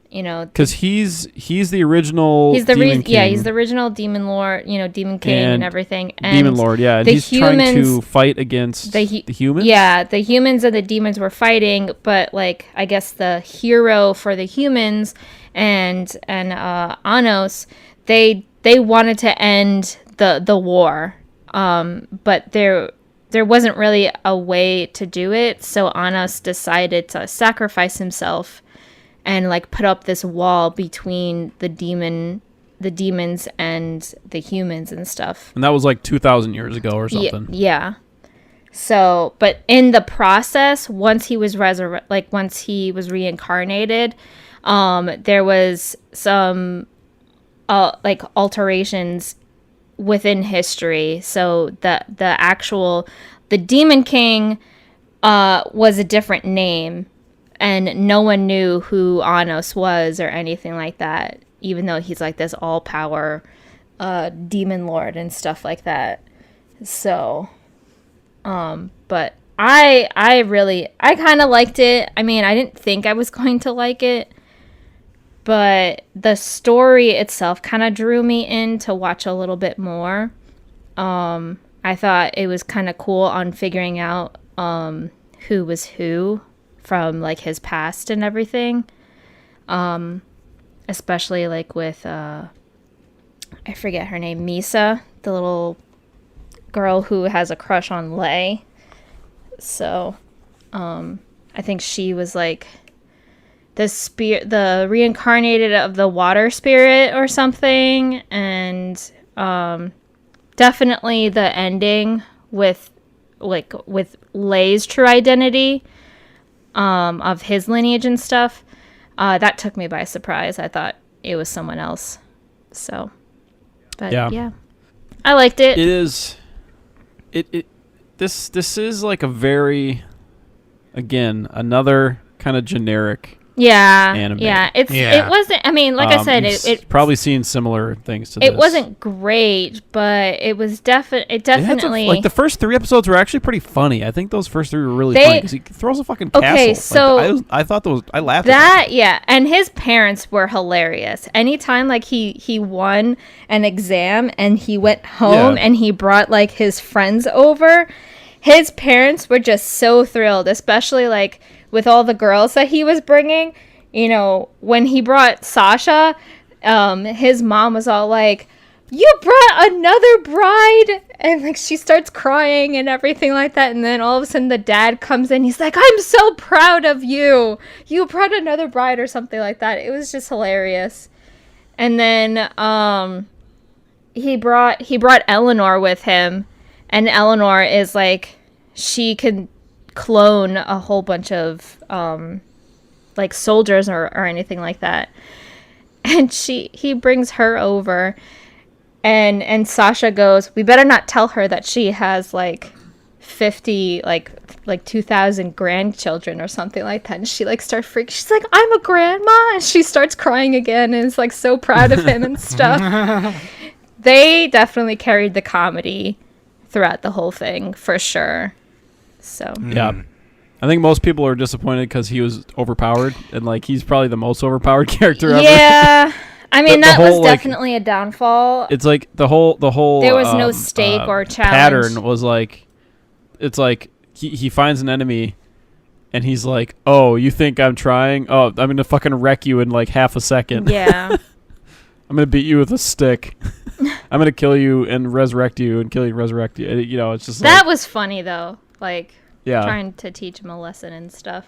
you know, because he's the original. He's the he's the original demon lord. You know, demon king and everything. And demon lord, yeah. And he's trying to fight against the humans. Yeah, the humans and the demons were fighting, but like I guess the hero for the humans and Anos, they wanted to end the war, but there wasn't really a way to do it. So Anos decided to sacrifice himself and like put up this wall between the demons and the humans and stuff. And that was like 2,000 years ago or something. Yeah. So, but in the process, once he was reincarnated, there was some like alterations within history. So the Demon King was a different name. And no one knew who Anos was or anything like that, even though he's like this all-power demon lord and stuff like that. So, but I kind of liked it. I mean, I didn't think I was going to like it, but the story itself kind of drew me in to watch a little bit more. I thought it was kind of cool on figuring out who was who from like his past and everything. Especially like with I forget her name, Misa, the little girl who has a crush on Lei. So I think she was like the reincarnated of the water spirit or something, and definitely the ending with Lei's true identity of his lineage and stuff, that took me by surprise. I thought it was someone else. So, but yeah, I liked it. It is. This is like a very, again, another kind of generic. Yeah, anime. It wasn't. I mean, like I said, it probably seen similar things to this. It wasn't great, but it was definitely like the first 3 episodes were actually pretty funny. I think those first 3 were really funny because he throws a fucking castle. Okay, so I thought those. I laughed. That yeah, and his parents were hilarious. Anytime like he won an exam and he went home and he brought like his friends over, his parents were just so thrilled, especially like with all the girls that he was bringing. You know, when he brought Sasha, his mom was all like, "You brought another bride," and like she starts crying and everything like that. And then all of a sudden the dad comes in, he's like, "I'm so proud of you, you brought another bride," or something like that. It was just hilarious. And then he brought Eleanor with him, and Eleanor is like, she can clone a whole bunch of like soldiers or anything like that, and he brings her over, and Sasha goes, "We better not tell her that she has like 50 like 2,000 grandchildren or something like that." And she like starts freaking. She's like, "I'm a grandma," and she starts crying again and is like so proud of him and stuff. They definitely carried the comedy throughout the whole thing for sure. So yeah, I think most people are disappointed because he was overpowered, and like he's probably the most overpowered character ever. Yeah, I mean that whole, was definitely a downfall. It's like the whole there was no stake or challenge. Pattern was like, it's like he finds an enemy, and he's like, "Oh, you think I'm trying? Oh, I'm gonna fucking wreck you in like half a second. Yeah, I'm gonna beat you with a stick. I'm gonna kill you and resurrect you and kill you and resurrect you." You know, it's just that was funny though. Like, trying to teach him a lesson and stuff.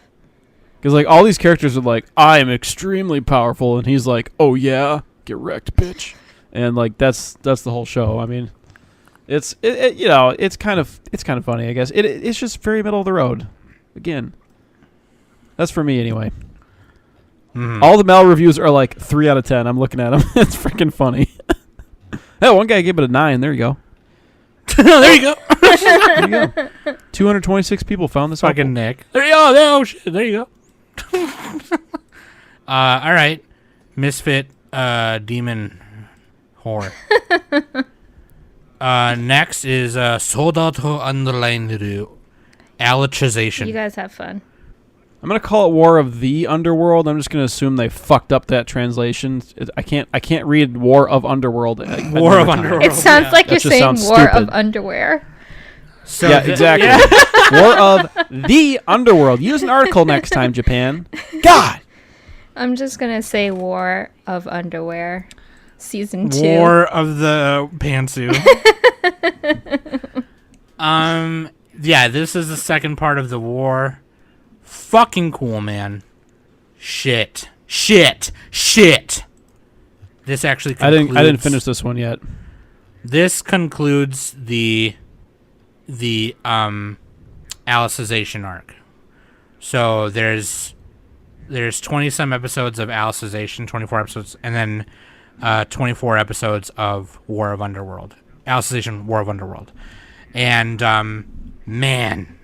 Because like all these characters are like, "I am extremely powerful," and he's like, "Oh yeah, get wrecked, bitch." And like that's the whole show. I mean, it's you know, it's kind of funny, I guess. It's just very middle of the road. Again, that's for me anyway. Mm-hmm. All the Mal reviews are like 3 out of 10. I'm looking at them. It's freaking funny. Hey, one guy gave it a 9. There you go. There you go. There you go. 226 people found this. Fucking Nick. There you go. Oh shit. There you go. All right, Misfit demon whore. Next is SAO Online Alicization. You guys have fun. I'm gonna call it War of the Underworld. I'm just gonna assume they fucked up that translation. I can't read War of Underworld. War of Underworld. It sounds like you're saying War stupid. of Underwear. So yeah, exactly. Yeah. War of the Underworld. Use an article next time, Japan. God. I'm just gonna say War of Underwear, season 2. War of the Pantsu. Yeah, this is the second part of the war. Fucking cool, man. Shit. This actually concludes... I didn't finish this one yet. This concludes the Alicization arc. So there's 20-some episodes of Alicization, 24 episodes, and then 24 episodes of War of Underworld. Alicization, War of Underworld. And, man...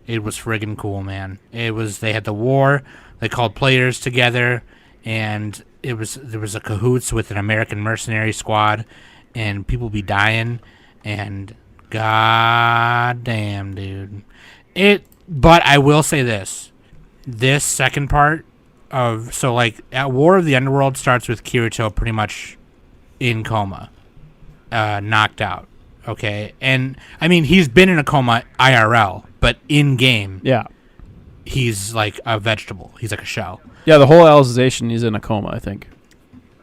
It was friggin' cool, man. They had the war, they called players together, and there was a cahoots with an American mercenary squad, and people be dying, and god damn, dude. But I will say this second part at War of the Underworld starts with Kirito pretty much in coma, knocked out, okay? And, I mean, he's been in a coma IRL, but in game, Yeah. he's like a vegetable. He's like a shell. Yeah, the whole Alicization, he's in a coma, I think.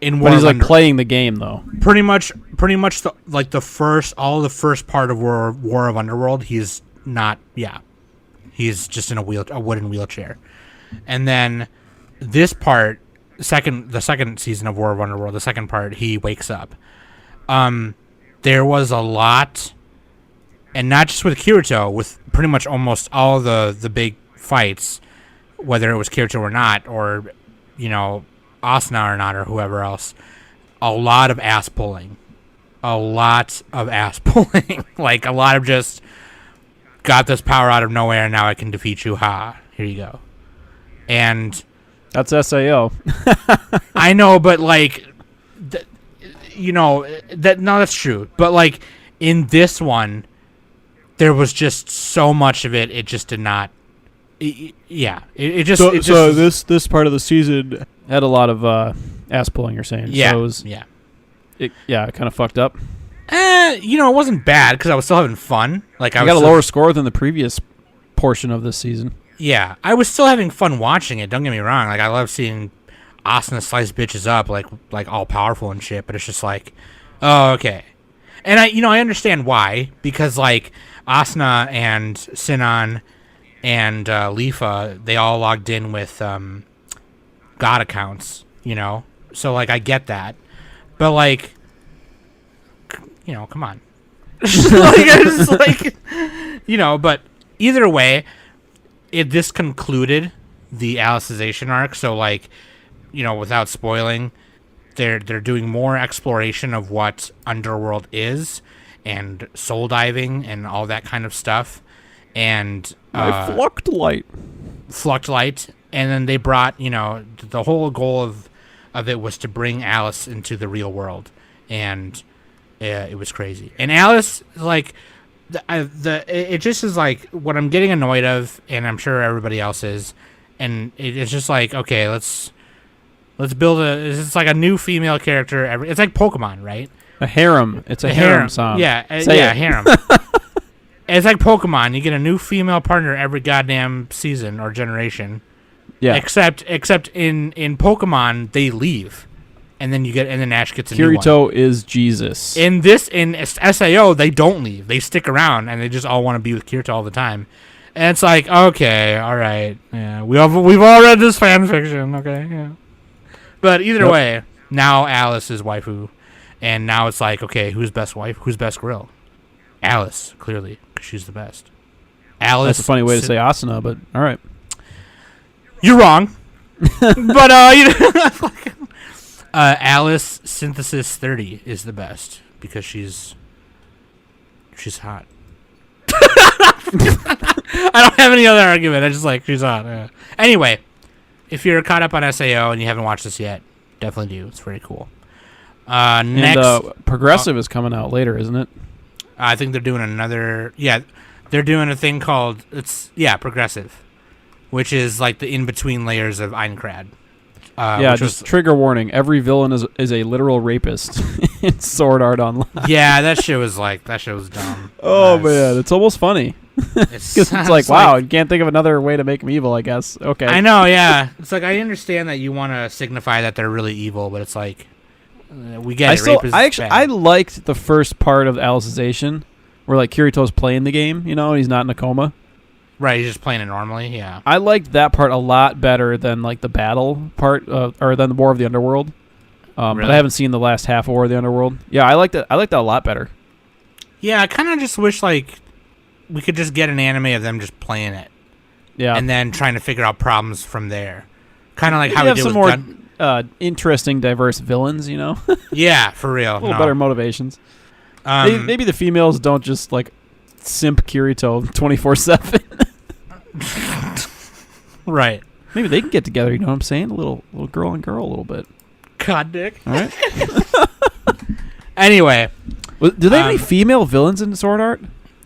But he's like playing the game all the first part of War of Underworld, he's not. Yeah, he's just in a wooden wheelchair, and then this part, the second season of War of Underworld, the second part, he wakes up. There was a lot, and not just with Kirito, with pretty much almost all the big fights, whether it was Kirito or not, or Asuna or not, or whoever else, a lot of ass pulling. Like a lot of just got this power out of nowhere and now I can defeat you. Ha, here you go. And that's SAO. I know, but like, that's true. But like in this one, there was just so much of it. It just did not. This part of the season had a lot of ass pulling. You're saying? Yeah, so it kind of fucked up. It wasn't bad because I was still having fun. Like I got a lower score than the previous portion of this season. Yeah, I was still having fun watching it. Don't get me wrong. Like I love seeing Asuna slice bitches up, like all powerful and shit. But it's just like, oh, okay. And I understand why, because like Asuna and Sinon and Lifa, they all logged in with God accounts, so like I get that, but like, come on. But either way, this concluded the Alicization arc, so like, without spoiling, they're doing more exploration of what Underworld is and soul diving and all that kind of stuff. And Fluct light, and then they brought, the whole goal of it was to bring Alice into the real world, and it was crazy. And Alice, like, it just is like what I'm getting annoyed of, and I'm sure everybody else is, and it's just like, okay, let's build it's like a new female character. It's like Pokemon, right? A harem. It's a harem song. Yeah, harem. It's like Pokemon. You get a new female partner every goddamn season or generation. Yeah. Except in Pokemon, they leave, and then Ash gets a new one. Kirito is Jesus. In SAO, they don't leave. They stick around, and they just all want to be with Kirito all the time. And it's like, okay, all right, yeah, we've all read this fan fiction, okay, yeah. But either way, now Alice is waifu, and now it's like, okay, who's best wife? Who's best grill? Alice, clearly, because she's the best. Alice. That's a funny way to say Asuna, but all right. You're wrong. But Alice Synthesis 30 is the best because she's hot. I don't have any other argument. I just like she's hot. Yeah. Anyway, if you're caught up on SAO and you haven't watched this yet, definitely do. It's very cool. Next, and, Progressive is coming out later, isn't it? I think they're doing another. Yeah, they're doing a thing called Progressive, which is like the in between layers of Aincrad. Just trigger warning: every villain is a literal rapist in Sword Art Online. Yeah, that shit was dumb. Oh man, it's almost funny. It's like, wow, you can't think of another way to make them evil, I guess. Okay. I know, yeah. It's like, I understand that you want to signify that they're really evil, but it's like, we get it. I liked the first part of Alicization, where like Kirito's playing the game, and he's not in a coma. Right, he's just playing it normally, yeah. I liked that part a lot better than like the battle part, or than the War of the Underworld. Really? But I haven't seen the last half of War of the Underworld. Yeah, I liked that a lot better. Yeah, I kind of just wish like we could just get an anime of them just playing it. Yeah. And then trying to figure out problems from there. Kind of like how we did with more interesting, diverse villains, Yeah, for real. A little better motivations. Maybe the females don't just like simp Kirito 24/7. Right. Maybe they can get together, you know what I'm saying? A little girl and girl a little bit. God, Dick. All right. Anyway. Do they have any female villains in Sword Art?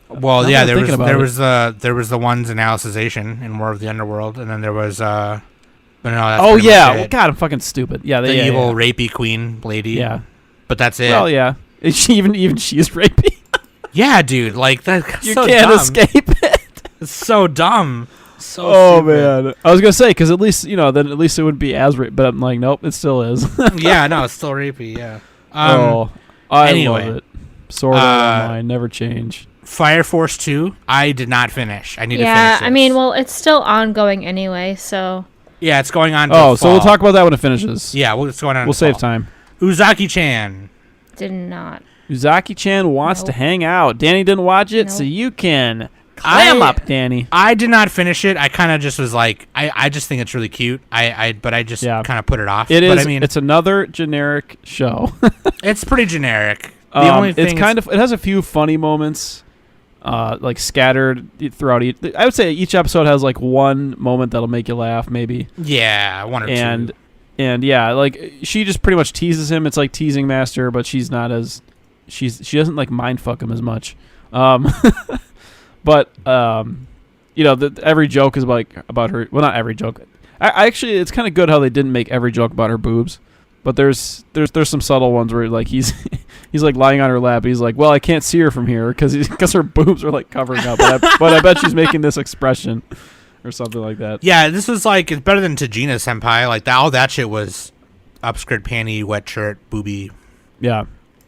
Well, yeah, there was the ones in Alicization in War of the Underworld, and then there was but no, that's well, God, I'm fucking stupid. Yeah, the evil rapey queen lady. Yeah, but that's it. Well, yeah, is she even she is rapey? Yeah, dude, like that. You so can't dumb. escape it. It's so dumb. So Oh stupid. man, I was gonna say because at least then at least it wouldn't be as but I'm like, nope, it still is. Yeah, no, it's still rapey. Yeah. I anyway, love it. Sword Art Online never change. Fire Force 2, I did not finish. I need to finish Yeah, this. I mean, well, it's still ongoing anyway, so. Yeah, it's going on. Oh, till so we'll fall. talk about that when it finishes. Yeah, it's going on. We'll till save fall. time. Uzaki-chan. Did not. Uzaki-chan wants to Nope. hang out. Danny didn't watch it, so Nope. you can clam up, Danny. I did not finish it. I kind of just was like, I just think it's really cute. But I just kind of put it off. It but is. I mean, It's another generic show. it's pretty generic. The only thing it has a few funny moments, like scattered throughout each. I would say each episode has like one moment that'll make you laugh, maybe. Yeah, one or two. And yeah, like she just pretty much teases him. It's like teasing master, but she's not as she doesn't like mind fuck him as much. But every joke is about her. Well, not every joke. I actually, it's kind of good how they didn't make every joke about her boobs. But there's some subtle ones where like he's like lying on her lap. He's like, well, I can't see her from here because her boobs are like covering up. But I bet she's making this expression or something like that. Yeah, this was like it's better than Tajina Senpai. Like all that shit was upskirt, panty, wet shirt, booby. Yeah.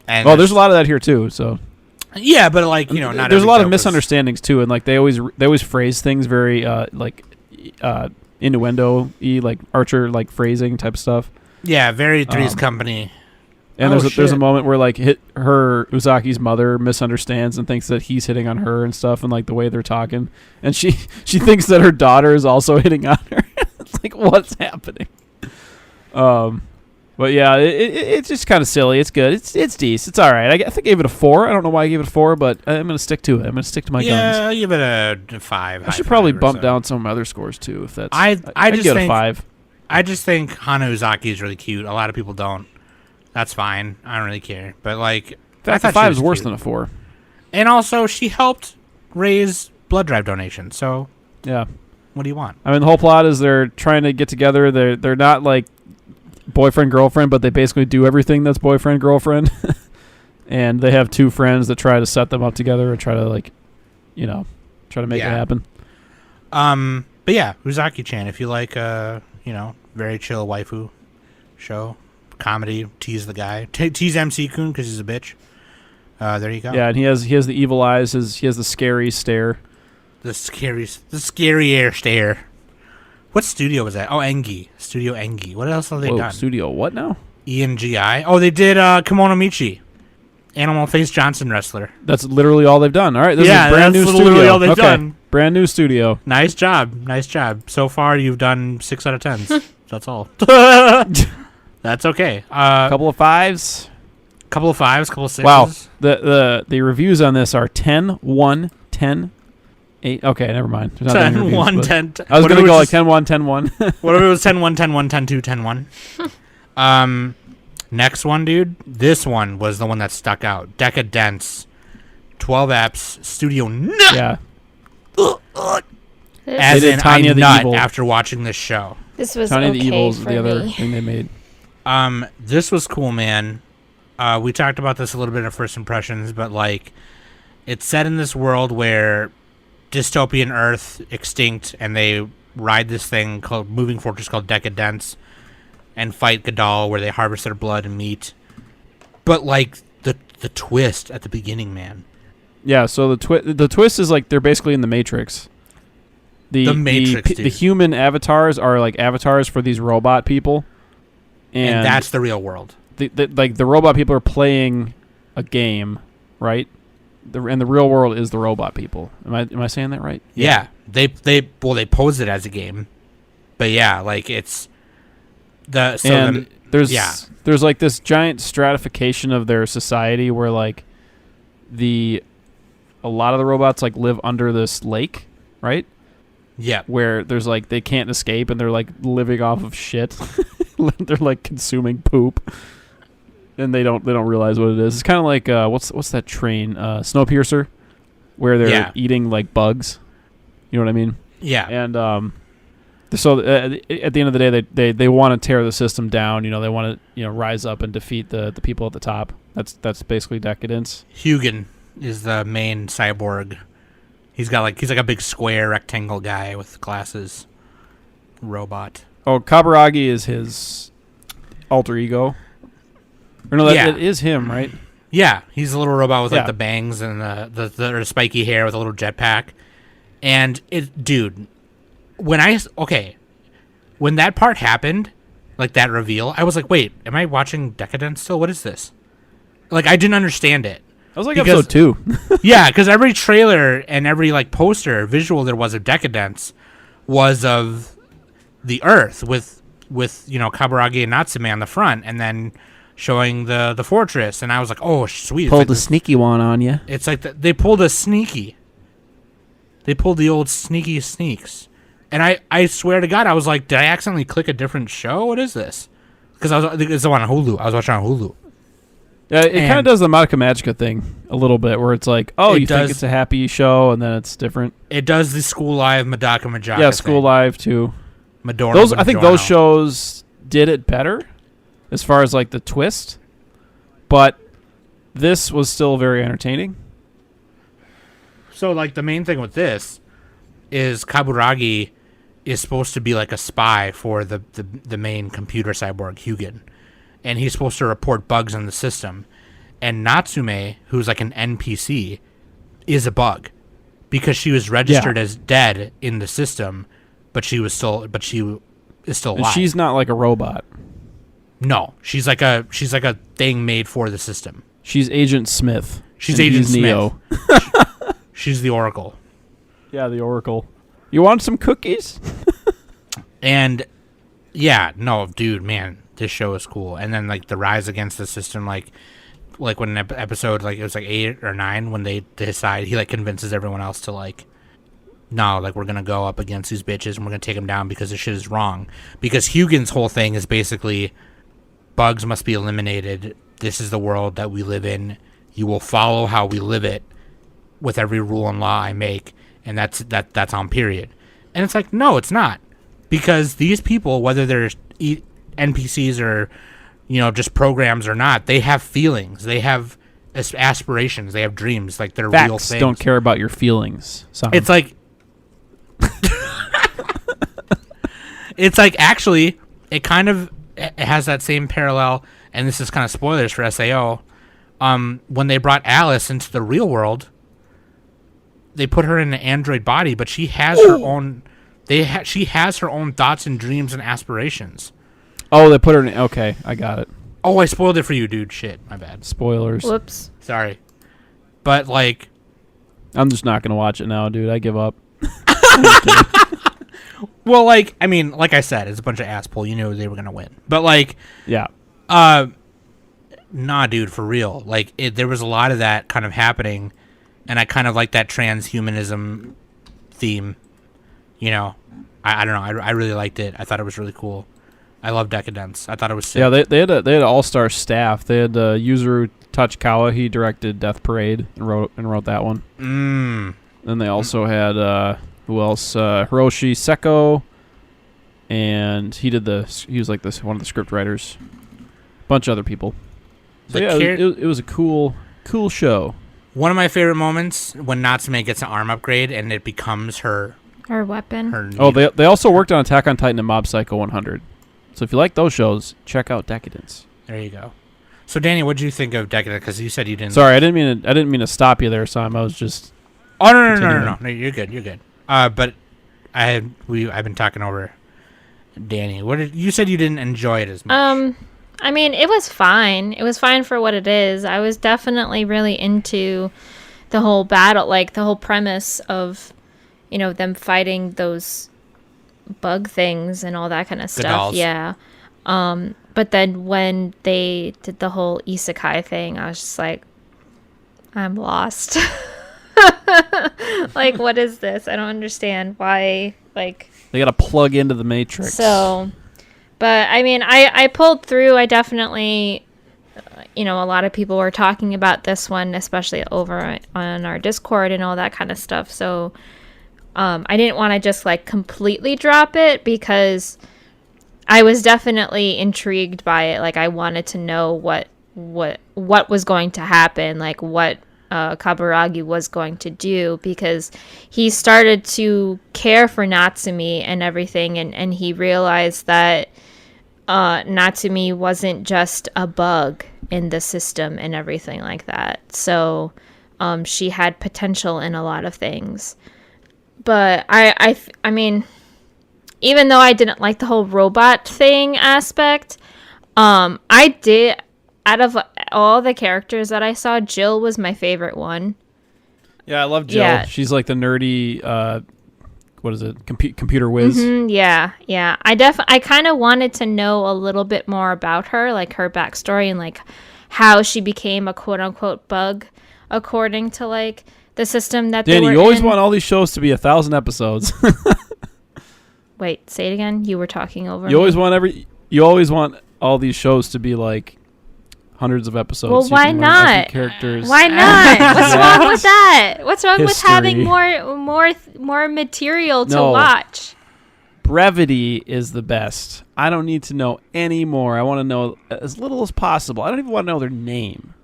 And Well, there's a lot of that here too. So yeah, but like not. There's every a lot of joke was- misunderstandings too, and like they always phrase things very innuendo-y, like Archer like phrasing type stuff. Yeah, very Three's Company. And Oh, there's a shit. moment where like Uzaki's mother misunderstands and thinks that he's hitting on her and stuff, and like the way they're talking, and she thinks that her daughter is also hitting on her. It's like, what's happening? But yeah, it's just kind of silly. It's good. It's decent. It's all right. I think I gave it a 4. I don't know why I gave it a 4, but I'm gonna stick to it. I'm gonna stick to my guns. Yeah, I'll give it a 5. I should probably bump down some of my other scores too, if that's. I'd just give it a think- 5. I just think Hana Uzaki is really cute. A lot of people don't. That's fine. I don't really care. But like, In fact, a 5 is worse than a 4. And also, she helped raise blood drive donations. So, Yeah. what do you want? I mean, the whole plot is they're trying to get together. They're not like boyfriend girlfriend, but they basically do everything that's boyfriend girlfriend. And they have 2 friends that try to set them up together and try to try to make it happen. But yeah, Uzaki-chan. If you like, very chill waifu show, comedy, tease the guy, tease MC Kun because he's a bitch. There you go. Yeah, and he has the evil eyes. He has the scary stare. The scary air stare. What studio was that? Oh, Engi. Studio Engi. What else have they done? Studio what now? ENGI. Oh, they did Kimono Michi. Animal Face Johnson wrestler. That's literally all they've done. All right, this Yeah, is a brand that's new literally studio. all they've Okay, done. brand new studio. Nice job. Nice job. So far, you've done 6 out of 10s. That's all. That's okay. Couple of 5s. Couple of 5s, couple of 6s. Wow. The reviews on this are 10, 1, 10, 8. Okay, never mind. There's not that many 10, reviews, 1, but 10. I was what going if to it go like was 10, 1, 10, 1. What if it was 10, 1, 10, 1, 10, 2, 10, 1? Next one, dude. This one was the one that stuck out. Deca-Dence. 12 apps. Studio nut. Yeah. As They did in, Tanya I the nut Evil. after watching this show. This was Tony okay the Evil's for the other me. thing they made. This was cool, man. We talked about this a little bit in First Impressions, but like, it's set in this world where dystopian Earth extinct, and they ride this thing called moving fortress called Deca-Dence, and fight Gadol, where they harvest their blood and meat. But like the twist at the beginning, man. Yeah, so the twist is like they're basically in the Matrix. The Matrix, the dude. human avatars are like avatars for these robot people, And that's the real world. the robot people are playing a game, right? And the real world is the robot people. Am I saying that right? Yeah. They pose it as a game. But yeah, like it's there's like this giant stratification of their society where like a lot of the robots like live under this lake, right? yeah. Where there's like they can't escape and they're like living off of shit. They're like consuming poop, and they don't realize what it is. It's kind of like what's that train? Snowpiercer, where they're eating like bugs. You know what I mean? Yeah. And so at the end of the day, they want to tear the system down. You know, they want to rise up and defeat the people at the top. That's basically Deca-Dence. Hugin is the main cyborg He's like a big square rectangle guy with glasses. Robot. Oh, Kaburagi is his alter ego. Or no, Yeah. it is him, right? Yeah, he's a little robot with like Yeah. the bangs and the spiky hair with a little jetpack. And dude, when that part happened, like that reveal, I was like, wait, am I watching Deca-Dence still? What is this? Like, I didn't understand it. That was like Because- episode 2. Yeah, because every trailer and every like poster visual there was of Deca-Dence was of the Earth with Kaburagi and Natsume on the front, and then showing the fortress. And I was like, oh sweet, Pulled a sneaky one on you. it's like they pulled a sneaky. They pulled the old sneaky sneaks. And I swear to God, I was like, did I accidentally click a different show? What is this? Because it's the one on Hulu. I was watching on Hulu. Yeah, it kind of And- does the Madoka Magica thing a little bit, where it's like, oh, It you does. think it's a happy show, and then it's different. It does the School Live Madaka Majaka Yeah, School thing. Live too. Madorno, I think Madorno. those shows did it better, as far as like the twist. But this was still very entertaining. So, like, the main thing with this is Kaburagi is supposed to be like a spy for the main computer cyborg, Hugin. And he's supposed to report bugs in the system. And Natsume, who's like an NPC, is a bug. Because she was registered as dead in the system, but she is still And alive. she's not like a robot. No, she's like a thing made for the system. She's Agent Smith. She's and Agent he's Smith. Neo. She's the Oracle. Yeah, the Oracle. You want some cookies? And yeah, no, dude, man, this show is cool. And then like the rise against the system, like when an episode, like it was like 8 or 9, when they decide, he like convinces everyone else to like, no, like we're gonna go up against these bitches and we're gonna take them down because this shit is wrong. Because Hugin's whole thing is basically bugs must be eliminated. This is the world that we live in. You will follow how we live it with every rule and law I make, and that's on period. And it's like, no, it's not. Because these people, whether they're NPCs or, just programs or not, they have feelings. They have aspirations. They have dreams. Like, they're real Facts things. don't care about your feelings. Sam. It's like... it's like, actually, it kind of it has that same parallel, and this is kind of spoilers for SAO. When they brought Alice into the real world, they put her in an android body, but she has her own... she has her own thoughts and dreams and aspirations. Oh, they put her in... Okay, I got it. Oh, I spoiled it for you, dude. Shit, my bad. Spoilers. Whoops. Sorry. But, like... I'm just not going to watch it now, dude. I give up. Well, like, I mean, like I said, it's a bunch of ass pull. You knew they were going to win. But, like... Yeah. Nah, dude, for real. Like, there was a lot of that kind of happening, and I kind of like that transhumanism theme. I don't know. I really liked it. I thought it was really cool. I love Deca-Dence. I thought it was sick. Yeah, they had an all-star staff. They had Yuzuru Tachikawa. He directed Death Parade and wrote that one. Then they also had who else? Hiroshi Seko, and he was like one of the script writers. Bunch of other people. So The yeah, char- it was a cool show. One of my favorite moments when Natsume gets an arm upgrade and it becomes her Her weapon. Oh, they also worked on Attack on Titan and Mob Psycho 100. So if you like those shows, check out Deca-Dence. There you go. So Danny, what did you think of Deca-Dence? Because you said you didn't. Sorry, I didn't mean to stop you there, Sam. I was just. Oh no continuing. no! You're good. You're good. But I've been talking over Danny. You said you didn't enjoy it as much. I mean, it was fine. It was fine for what it is. I was definitely really into the whole battle, like the whole premise of, them fighting those bug things and all that kind of stuff. dolls. Yeah. But then when they did the whole isekai thing, I was just like, I'm lost. Like, what is this? I don't understand why. Like, They got to plug into the Matrix. so, but I mean, I pulled through. I definitely, a lot of people were talking about this one, especially over on our Discord and all that kind of stuff. So, I didn't want to just like completely drop it because I was definitely intrigued by it. Like, I wanted to know what was going to happen, like what Kaburagi was going to do, because he started to care for Natsumi and everything, and he realized that Natsumi wasn't just a bug in the system and everything like that. So she had potential in a lot of things. But I mean, even though I didn't like the whole robot thing aspect, I did, out of all the characters that I saw, Jill was my favorite one. Yeah, I love Jill. Yeah. She's like the nerdy, what is it, computer whiz. Yeah. I kind of wanted to know a little bit more about her, like her backstory and like how she became a quote-unquote bug, according to like the system that Danny, they were you always in. want all these shows to be 1,000 episodes. Wait, say it again. You were talking over You me. always want all these shows to be like hundreds of episodes. Well, so you why can learn every not? character's Why not? What's wrong with that? What's wrong with having history. more material to No. watch? Brevity is the best. I don't need to know any more. I want to know as little as possible. I don't even want to know their name.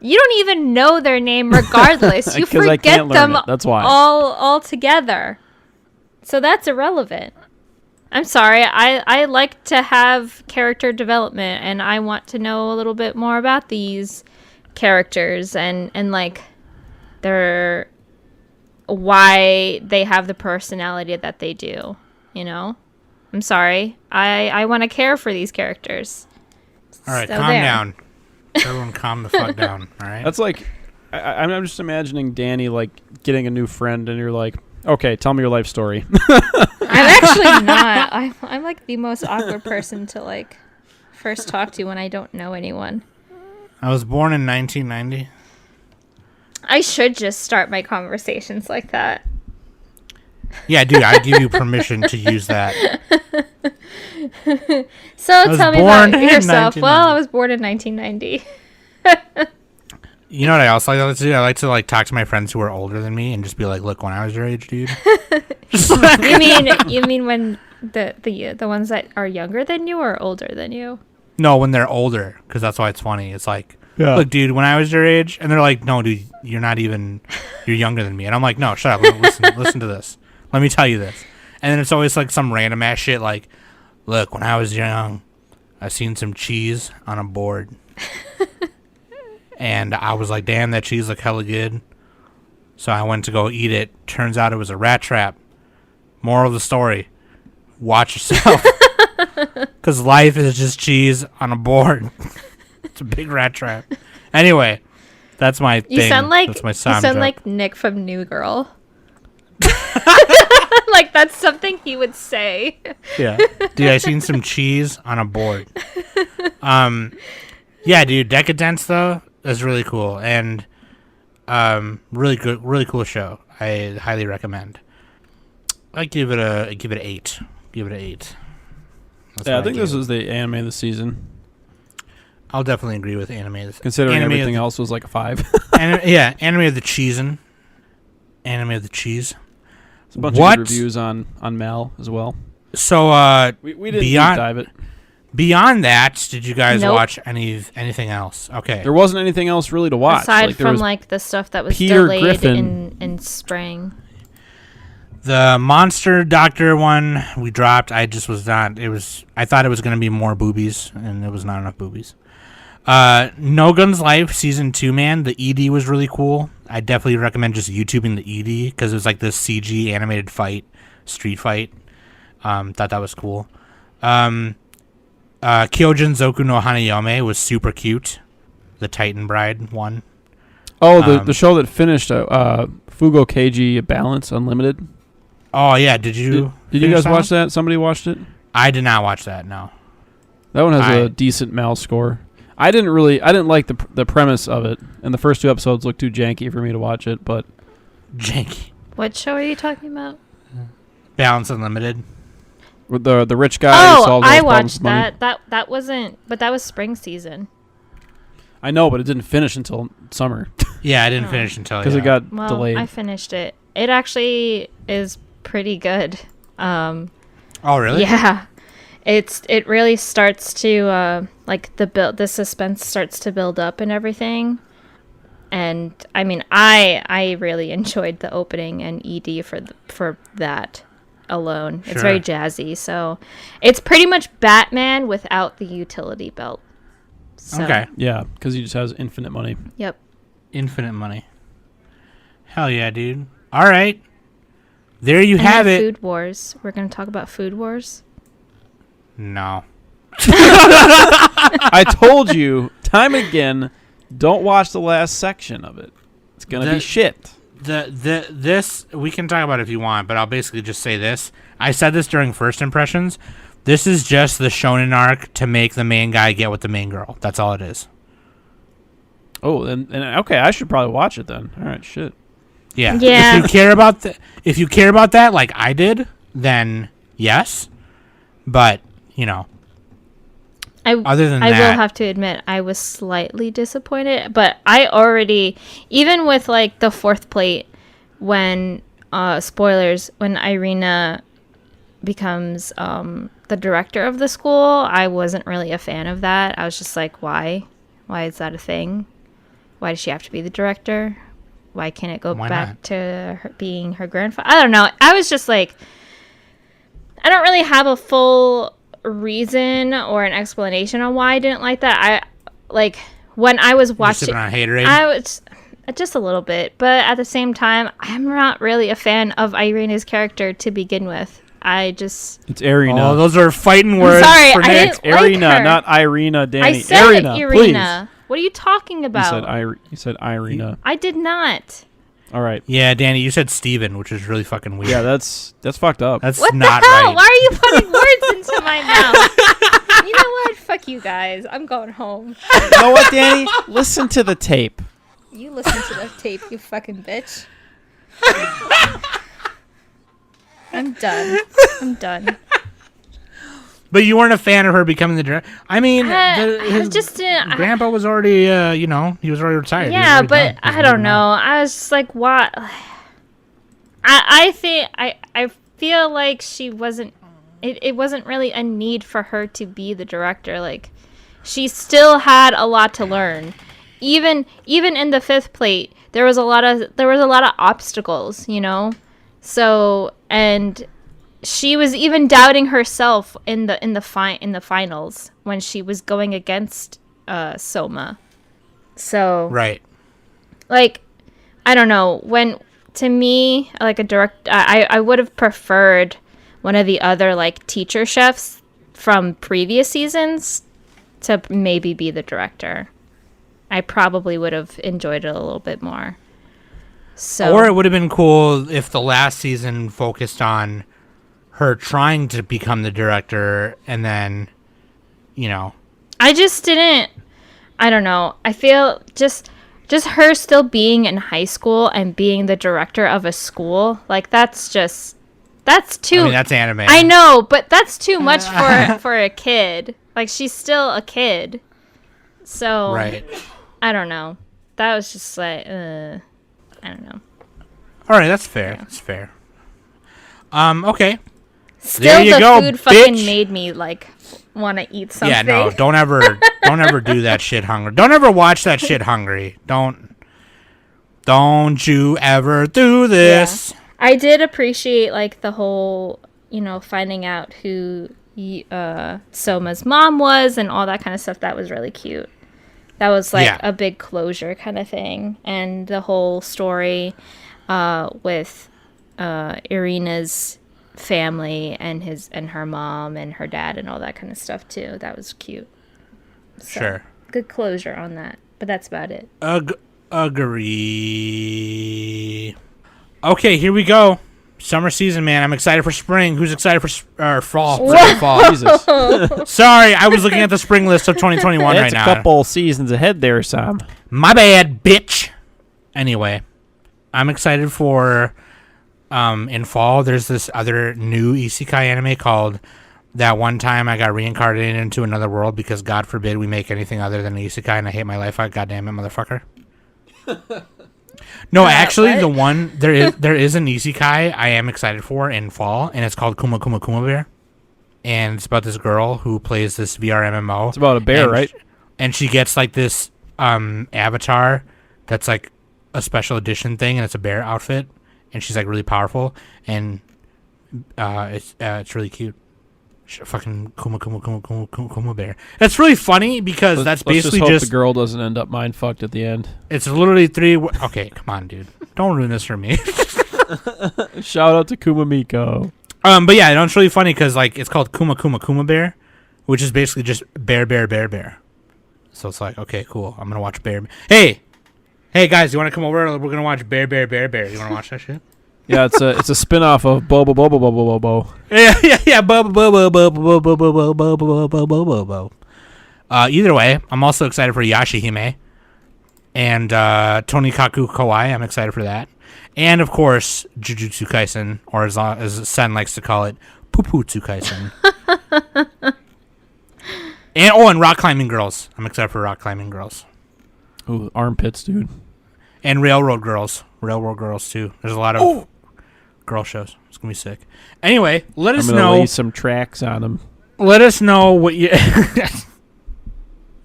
You don't even know their name regardless. You 'Cause I forget can't learn them it. That's why. all together. So that's irrelevant. I'm sorry. I like to have character development, and I want to know a little bit more about these characters and like their why they have the personality that they do, you know? I'm sorry. I want to care for these characters. All right, So calm there. down. Everyone calm the fuck down, all right? That's like, I'm just imagining Danny like getting a new friend, and you're like, okay, tell me your life story. I'm actually not. I'm like the most awkward person to like first talk to when I don't know anyone. I was born in 1990. I should just start my conversations like that. Yeah, dude, I give you permission to use that. So was tell me born about in yourself. 1990. Well, I was born in 1990. You know what I also like to do? I like to like talk to my friends who are older than me and just be like, "Look, when I was your age, dude." You mean when the ones that are younger than you or older than you? No, when they're older, because that's why it's funny. It's like, Yeah. look, dude, when I was your age, and they're like, "No, dude, you're not even. You're younger than me." And I'm like, "No, shut up. Listen to this. Let me tell you this." And then it's always like some random ass shit like, "Look, when I was young, I seen some cheese on a board." And I was like, damn, that cheese looked hella good. So I went to go eat it. Turns out it was a rat trap. Moral of the story, watch yourself. Because life is just cheese on a board. It's a big rat trap. Anyway, that's my thing. You sound like that's my sound joke. like Nick from New Girl. Like that's something he would say. Yeah. Dude, I seen some cheese on a board. Yeah, dude, Deca-Dence though is really cool and really good, really cool show. I highly recommend. I give it an 8. Give it an 8. That's Yeah, I what think give this it. was the anime of the season. I'll definitely agree with anime. Considering anime everything of else was like a 5. yeah, anime of the cheesin'. Anime of the cheese. There's a bunch What? of good reviews on Mal as well. So We didn't Beyond- deep dive it. beyond that, did you guys Nope. watch anything else? Okay. There wasn't anything else really to watch. Aside Like, there from was like the stuff that was Peter delayed Griffin. in spring. The Monster Doctor one we dropped. I just was not. I thought it was going to be more boobies, and it was not enough boobies. No Guns Life season 2, man. The ED was really cool. I definitely recommend just YouTubing the ED because it was like this CG animated street fight. Thought that was cool. Kyojin Zoku no Hanayome was super cute. The Titan Bride one. Oh, the show that finished Fugo Keiji Balance Unlimited. Oh yeah, did you Did you finish guys watch that? Somebody watched it? I did not watch that. No. That one has a decent Mal score. I didn't like the premise of it, and the first 2 episodes looked too janky for me to watch it, but Janky. What show are you talking about? Balance Unlimited. with the rich guy who Oh, solves all I his problems watched with money. that wasn't, but that was spring season. I know, but it didn't finish until summer Yeah, I didn't finish until because it got Well, delayed. I finished it. It actually is pretty good. Oh really? Yeah. It really starts to like the suspense starts to build up and everything. And I mean, I really enjoyed the opening and ED for that alone. It's very jazzy. So it's pretty much Batman without the utility belt. So, Okay. Yeah, because he just has infinite money. Yep. Infinite money. Hell yeah, dude. All right. There you And have then it. Food Wars. We're going to talk about Food Wars. No. I told you time and again, don't watch the last section of it. It's gonna be shit. This we can talk about it if you want, but I'll basically just say this. I said this during first impressions. This is just the shonen arc to make the main guy get with the main girl. That's all it is. Oh, and okay, I should probably watch it then. All right, shit. Yeah. Yeah. If you care about that like I did, then yes. But, you know, other than I that, will have to admit I was slightly disappointed, but I already, even with like the fourth plate, when spoilers, when Irina becomes the director of the school, I wasn't really a fan of that. I was just like, why is that a thing? Why does she have to be the director? Why can't it go back not? to her being her grandfather? I don't know. I was just like, I don't really have a full reason or an explanation on why I didn't like that. I like when I was watching. sipping on haterade? I was just a little bit, but at the same time, I'm not really a fan of Irina's character to begin with. It's Irina. Oh, those are fighting words. sorry, for I Nick. didn't like Irina, her. not Irina, Danny. I said Irina, Irina. What are you talking about? You said Irina. I did not. All right. Yeah, Danny, you said Steven, which is really fucking weird. Yeah, that's fucked up. That's What not the hell? right. Why are you putting words into my mouth? You know what? Fuck you guys. I'm going home. You know what, Danny? Listen to the tape. You listen to the tape, you fucking bitch. I'm done. But you weren't a fan of her becoming the director. I mean, I his just didn't. grandpa was already, he was already retired. He was Yeah, already but done. He was I don't moving know. on. I was just like, what? I think I feel like she wasn't. It wasn't really a need for her to be the director. Like, she still had a lot to learn. Even in the fifth plate, there was a lot of obstacles, you know. So, and she was even doubting herself in the finals when she was going against Soma. So Right. like, I don't know, when to me, like I would have preferred one of the other like teacher chefs from previous seasons to maybe be the director. I probably would have enjoyed it a little bit more. So, Or it would have been cool if the last season focused on her trying to become the director and then, you know. I just didn't. I don't know. I feel just her still being in high school and being the director of a school, like that's too. I mean, that's anime. I know, but that's too much for a kid. Like, she's still a kid. So Right. I don't know. That was just like I don't know. All right, that's fair. That's fair. Okay. Still, you the go, food fucking bitch. made me like want to eat something. Yeah, no, don't ever do that shit hungry. Don't ever watch that shit hungry. Don't you ever do this. Yeah. I did appreciate like the whole, finding out who Soma's mom was and all that kind of stuff. That was really cute. That was like a big closure kind of thing. And the whole story with Irina's family and her mom and her dad and all that kind of stuff too. That was cute. So, Sure. Good closure on that. But that's about it. Agree. Okay, here we go. Summer season, man. I'm excited for spring. Who's excited for fall? Fall. Jesus. Sorry, I was looking at the spring list of 2021 right That's now. a couple seasons ahead there, Sam. My bad, bitch. Anyway, I'm excited for in fall. There's this other new isekai anime called That One Time I Got Reincarnated into Another World because God forbid we make anything other than an isekai and I hate my life. God damn it, motherfucker. No, actually, what? the one there is an isekai I am excited for in fall, and it's called Kuma Kuma Kuma Bear, and it's about this girl who plays this VR MMO. It's about a bear, and right? And she gets like this avatar that's like a special edition thing, and it's a bear outfit, and she's like really powerful, and it's really cute. Fucking Kuma bear. It's really funny because that's basically let's just hope just the girl doesn't end up mind fucked at the end. it's literally three. Okay, come on, dude, don't ruin this for me. Shout out to Kumamiko. But yeah, it's really funny because like it's called Kuma bear, which is basically just bear. So it's like, okay, cool. I'm gonna watch bear. Hey guys, you want to come over? We're gonna watch bear. You want to watch that shit? Yeah, it's a spin-off of Bobo. Yeah. Bo. Either way, I'm also excited for Yashihime and Tonikaku Kawaii. I'm excited for that, and of course Jujutsu Kaisen, or as Sen likes to call it, Puputsu Kaisen. And Rock Climbing Girls. I'm excited for Rock Climbing Girls. Ooh, armpits, dude. And Railroad Girls too. There's a lot of girl shows. It's gonna be sick. Anyway, let us I'm gonna know. lay some tracks on them. Let us know what you. That's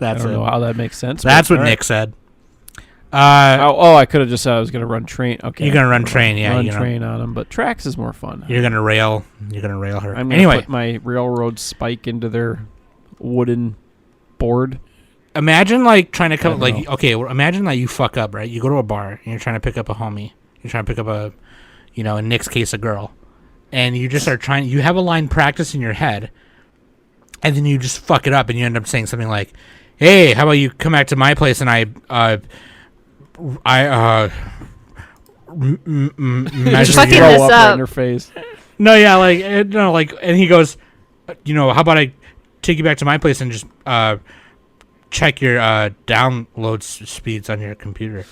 I don't know how that makes sense. That's what all Nick said. I could have just said I was gonna run train. Okay, You're gonna run train, yeah. Run train on them, but tracks is more fun. You're gonna rail her. I'm gonna Anyway, put my railroad spike into their wooden board. imagine like trying to come I don't know. imagine that you fuck up, right? You go to a bar and you're trying to pick up a homie. You're trying to pick up a, in Nick's case, a girl, and you just are trying. You have a line practice in your head, and then you just fuck it up, and you end up saying something like, "Hey, how about you come back to my place and I Just fucking throw this up right up. in her face. No, yeah, and he goes, how about I take you back to my place and just check your download speeds on your computer.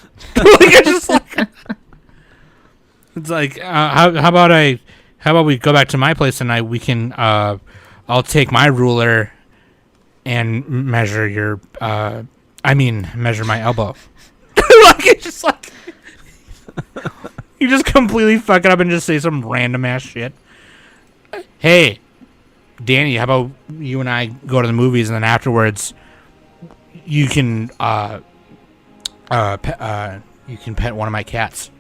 It's like, how about we go back to my place and we can I'll take my ruler and measure your measure my elbow. It's just like you just completely fuck it up and just say some random ass shit. Hey, Danny, how about you and I go to the movies and then afterwards you can pet one of my cats.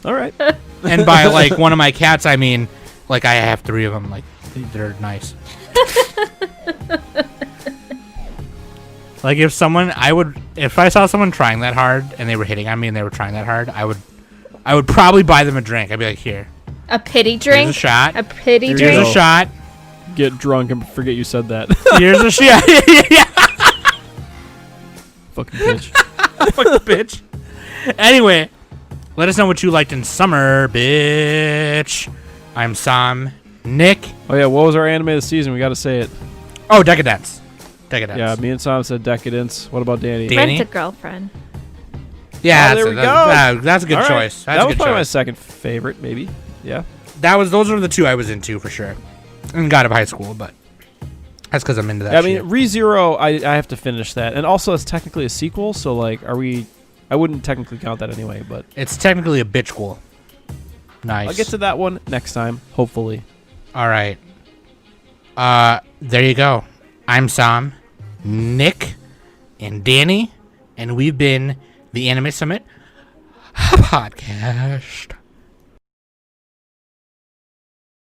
All right. And by like one of my cats, I mean like I have 3 of them. Like they're nice. Like if I saw someone trying that hard and they were hitting on me and they were trying that hard, I would probably buy them a drink. I'd be like, here. A pity drink? Here's a shot. A pity Here's drink? Here's a shot. Get drunk and forget you said that. Here's a shot. Yeah. Fucking bitch. Fuck the bitch. Anyway, let us know what you liked in summer, bitch. I'm Sam. Nick. Oh yeah, what was our anime of the season? We got to say it. Oh, Deca-Dence. Deca-Dence. Yeah, me and Sam said Deca-Dence. What about Danny? Danny? Rent a girlfriend. Yeah, there we go. That's a good All right. choice. That's That a was good probably my choice. second favorite, maybe. Yeah. Those were the 2 I was into for sure. And got out of high school, but that's because I'm into that. I mean, shit. ReZero, I have to finish that, and also it's technically a sequel. So like, I wouldn't technically count that anyway, but It's technically a bitch school. Nice. I'll get to that one next time, hopefully. All right. There you go. I'm Sam, Nick, and Danny, and we've been the Anime Summit podcast.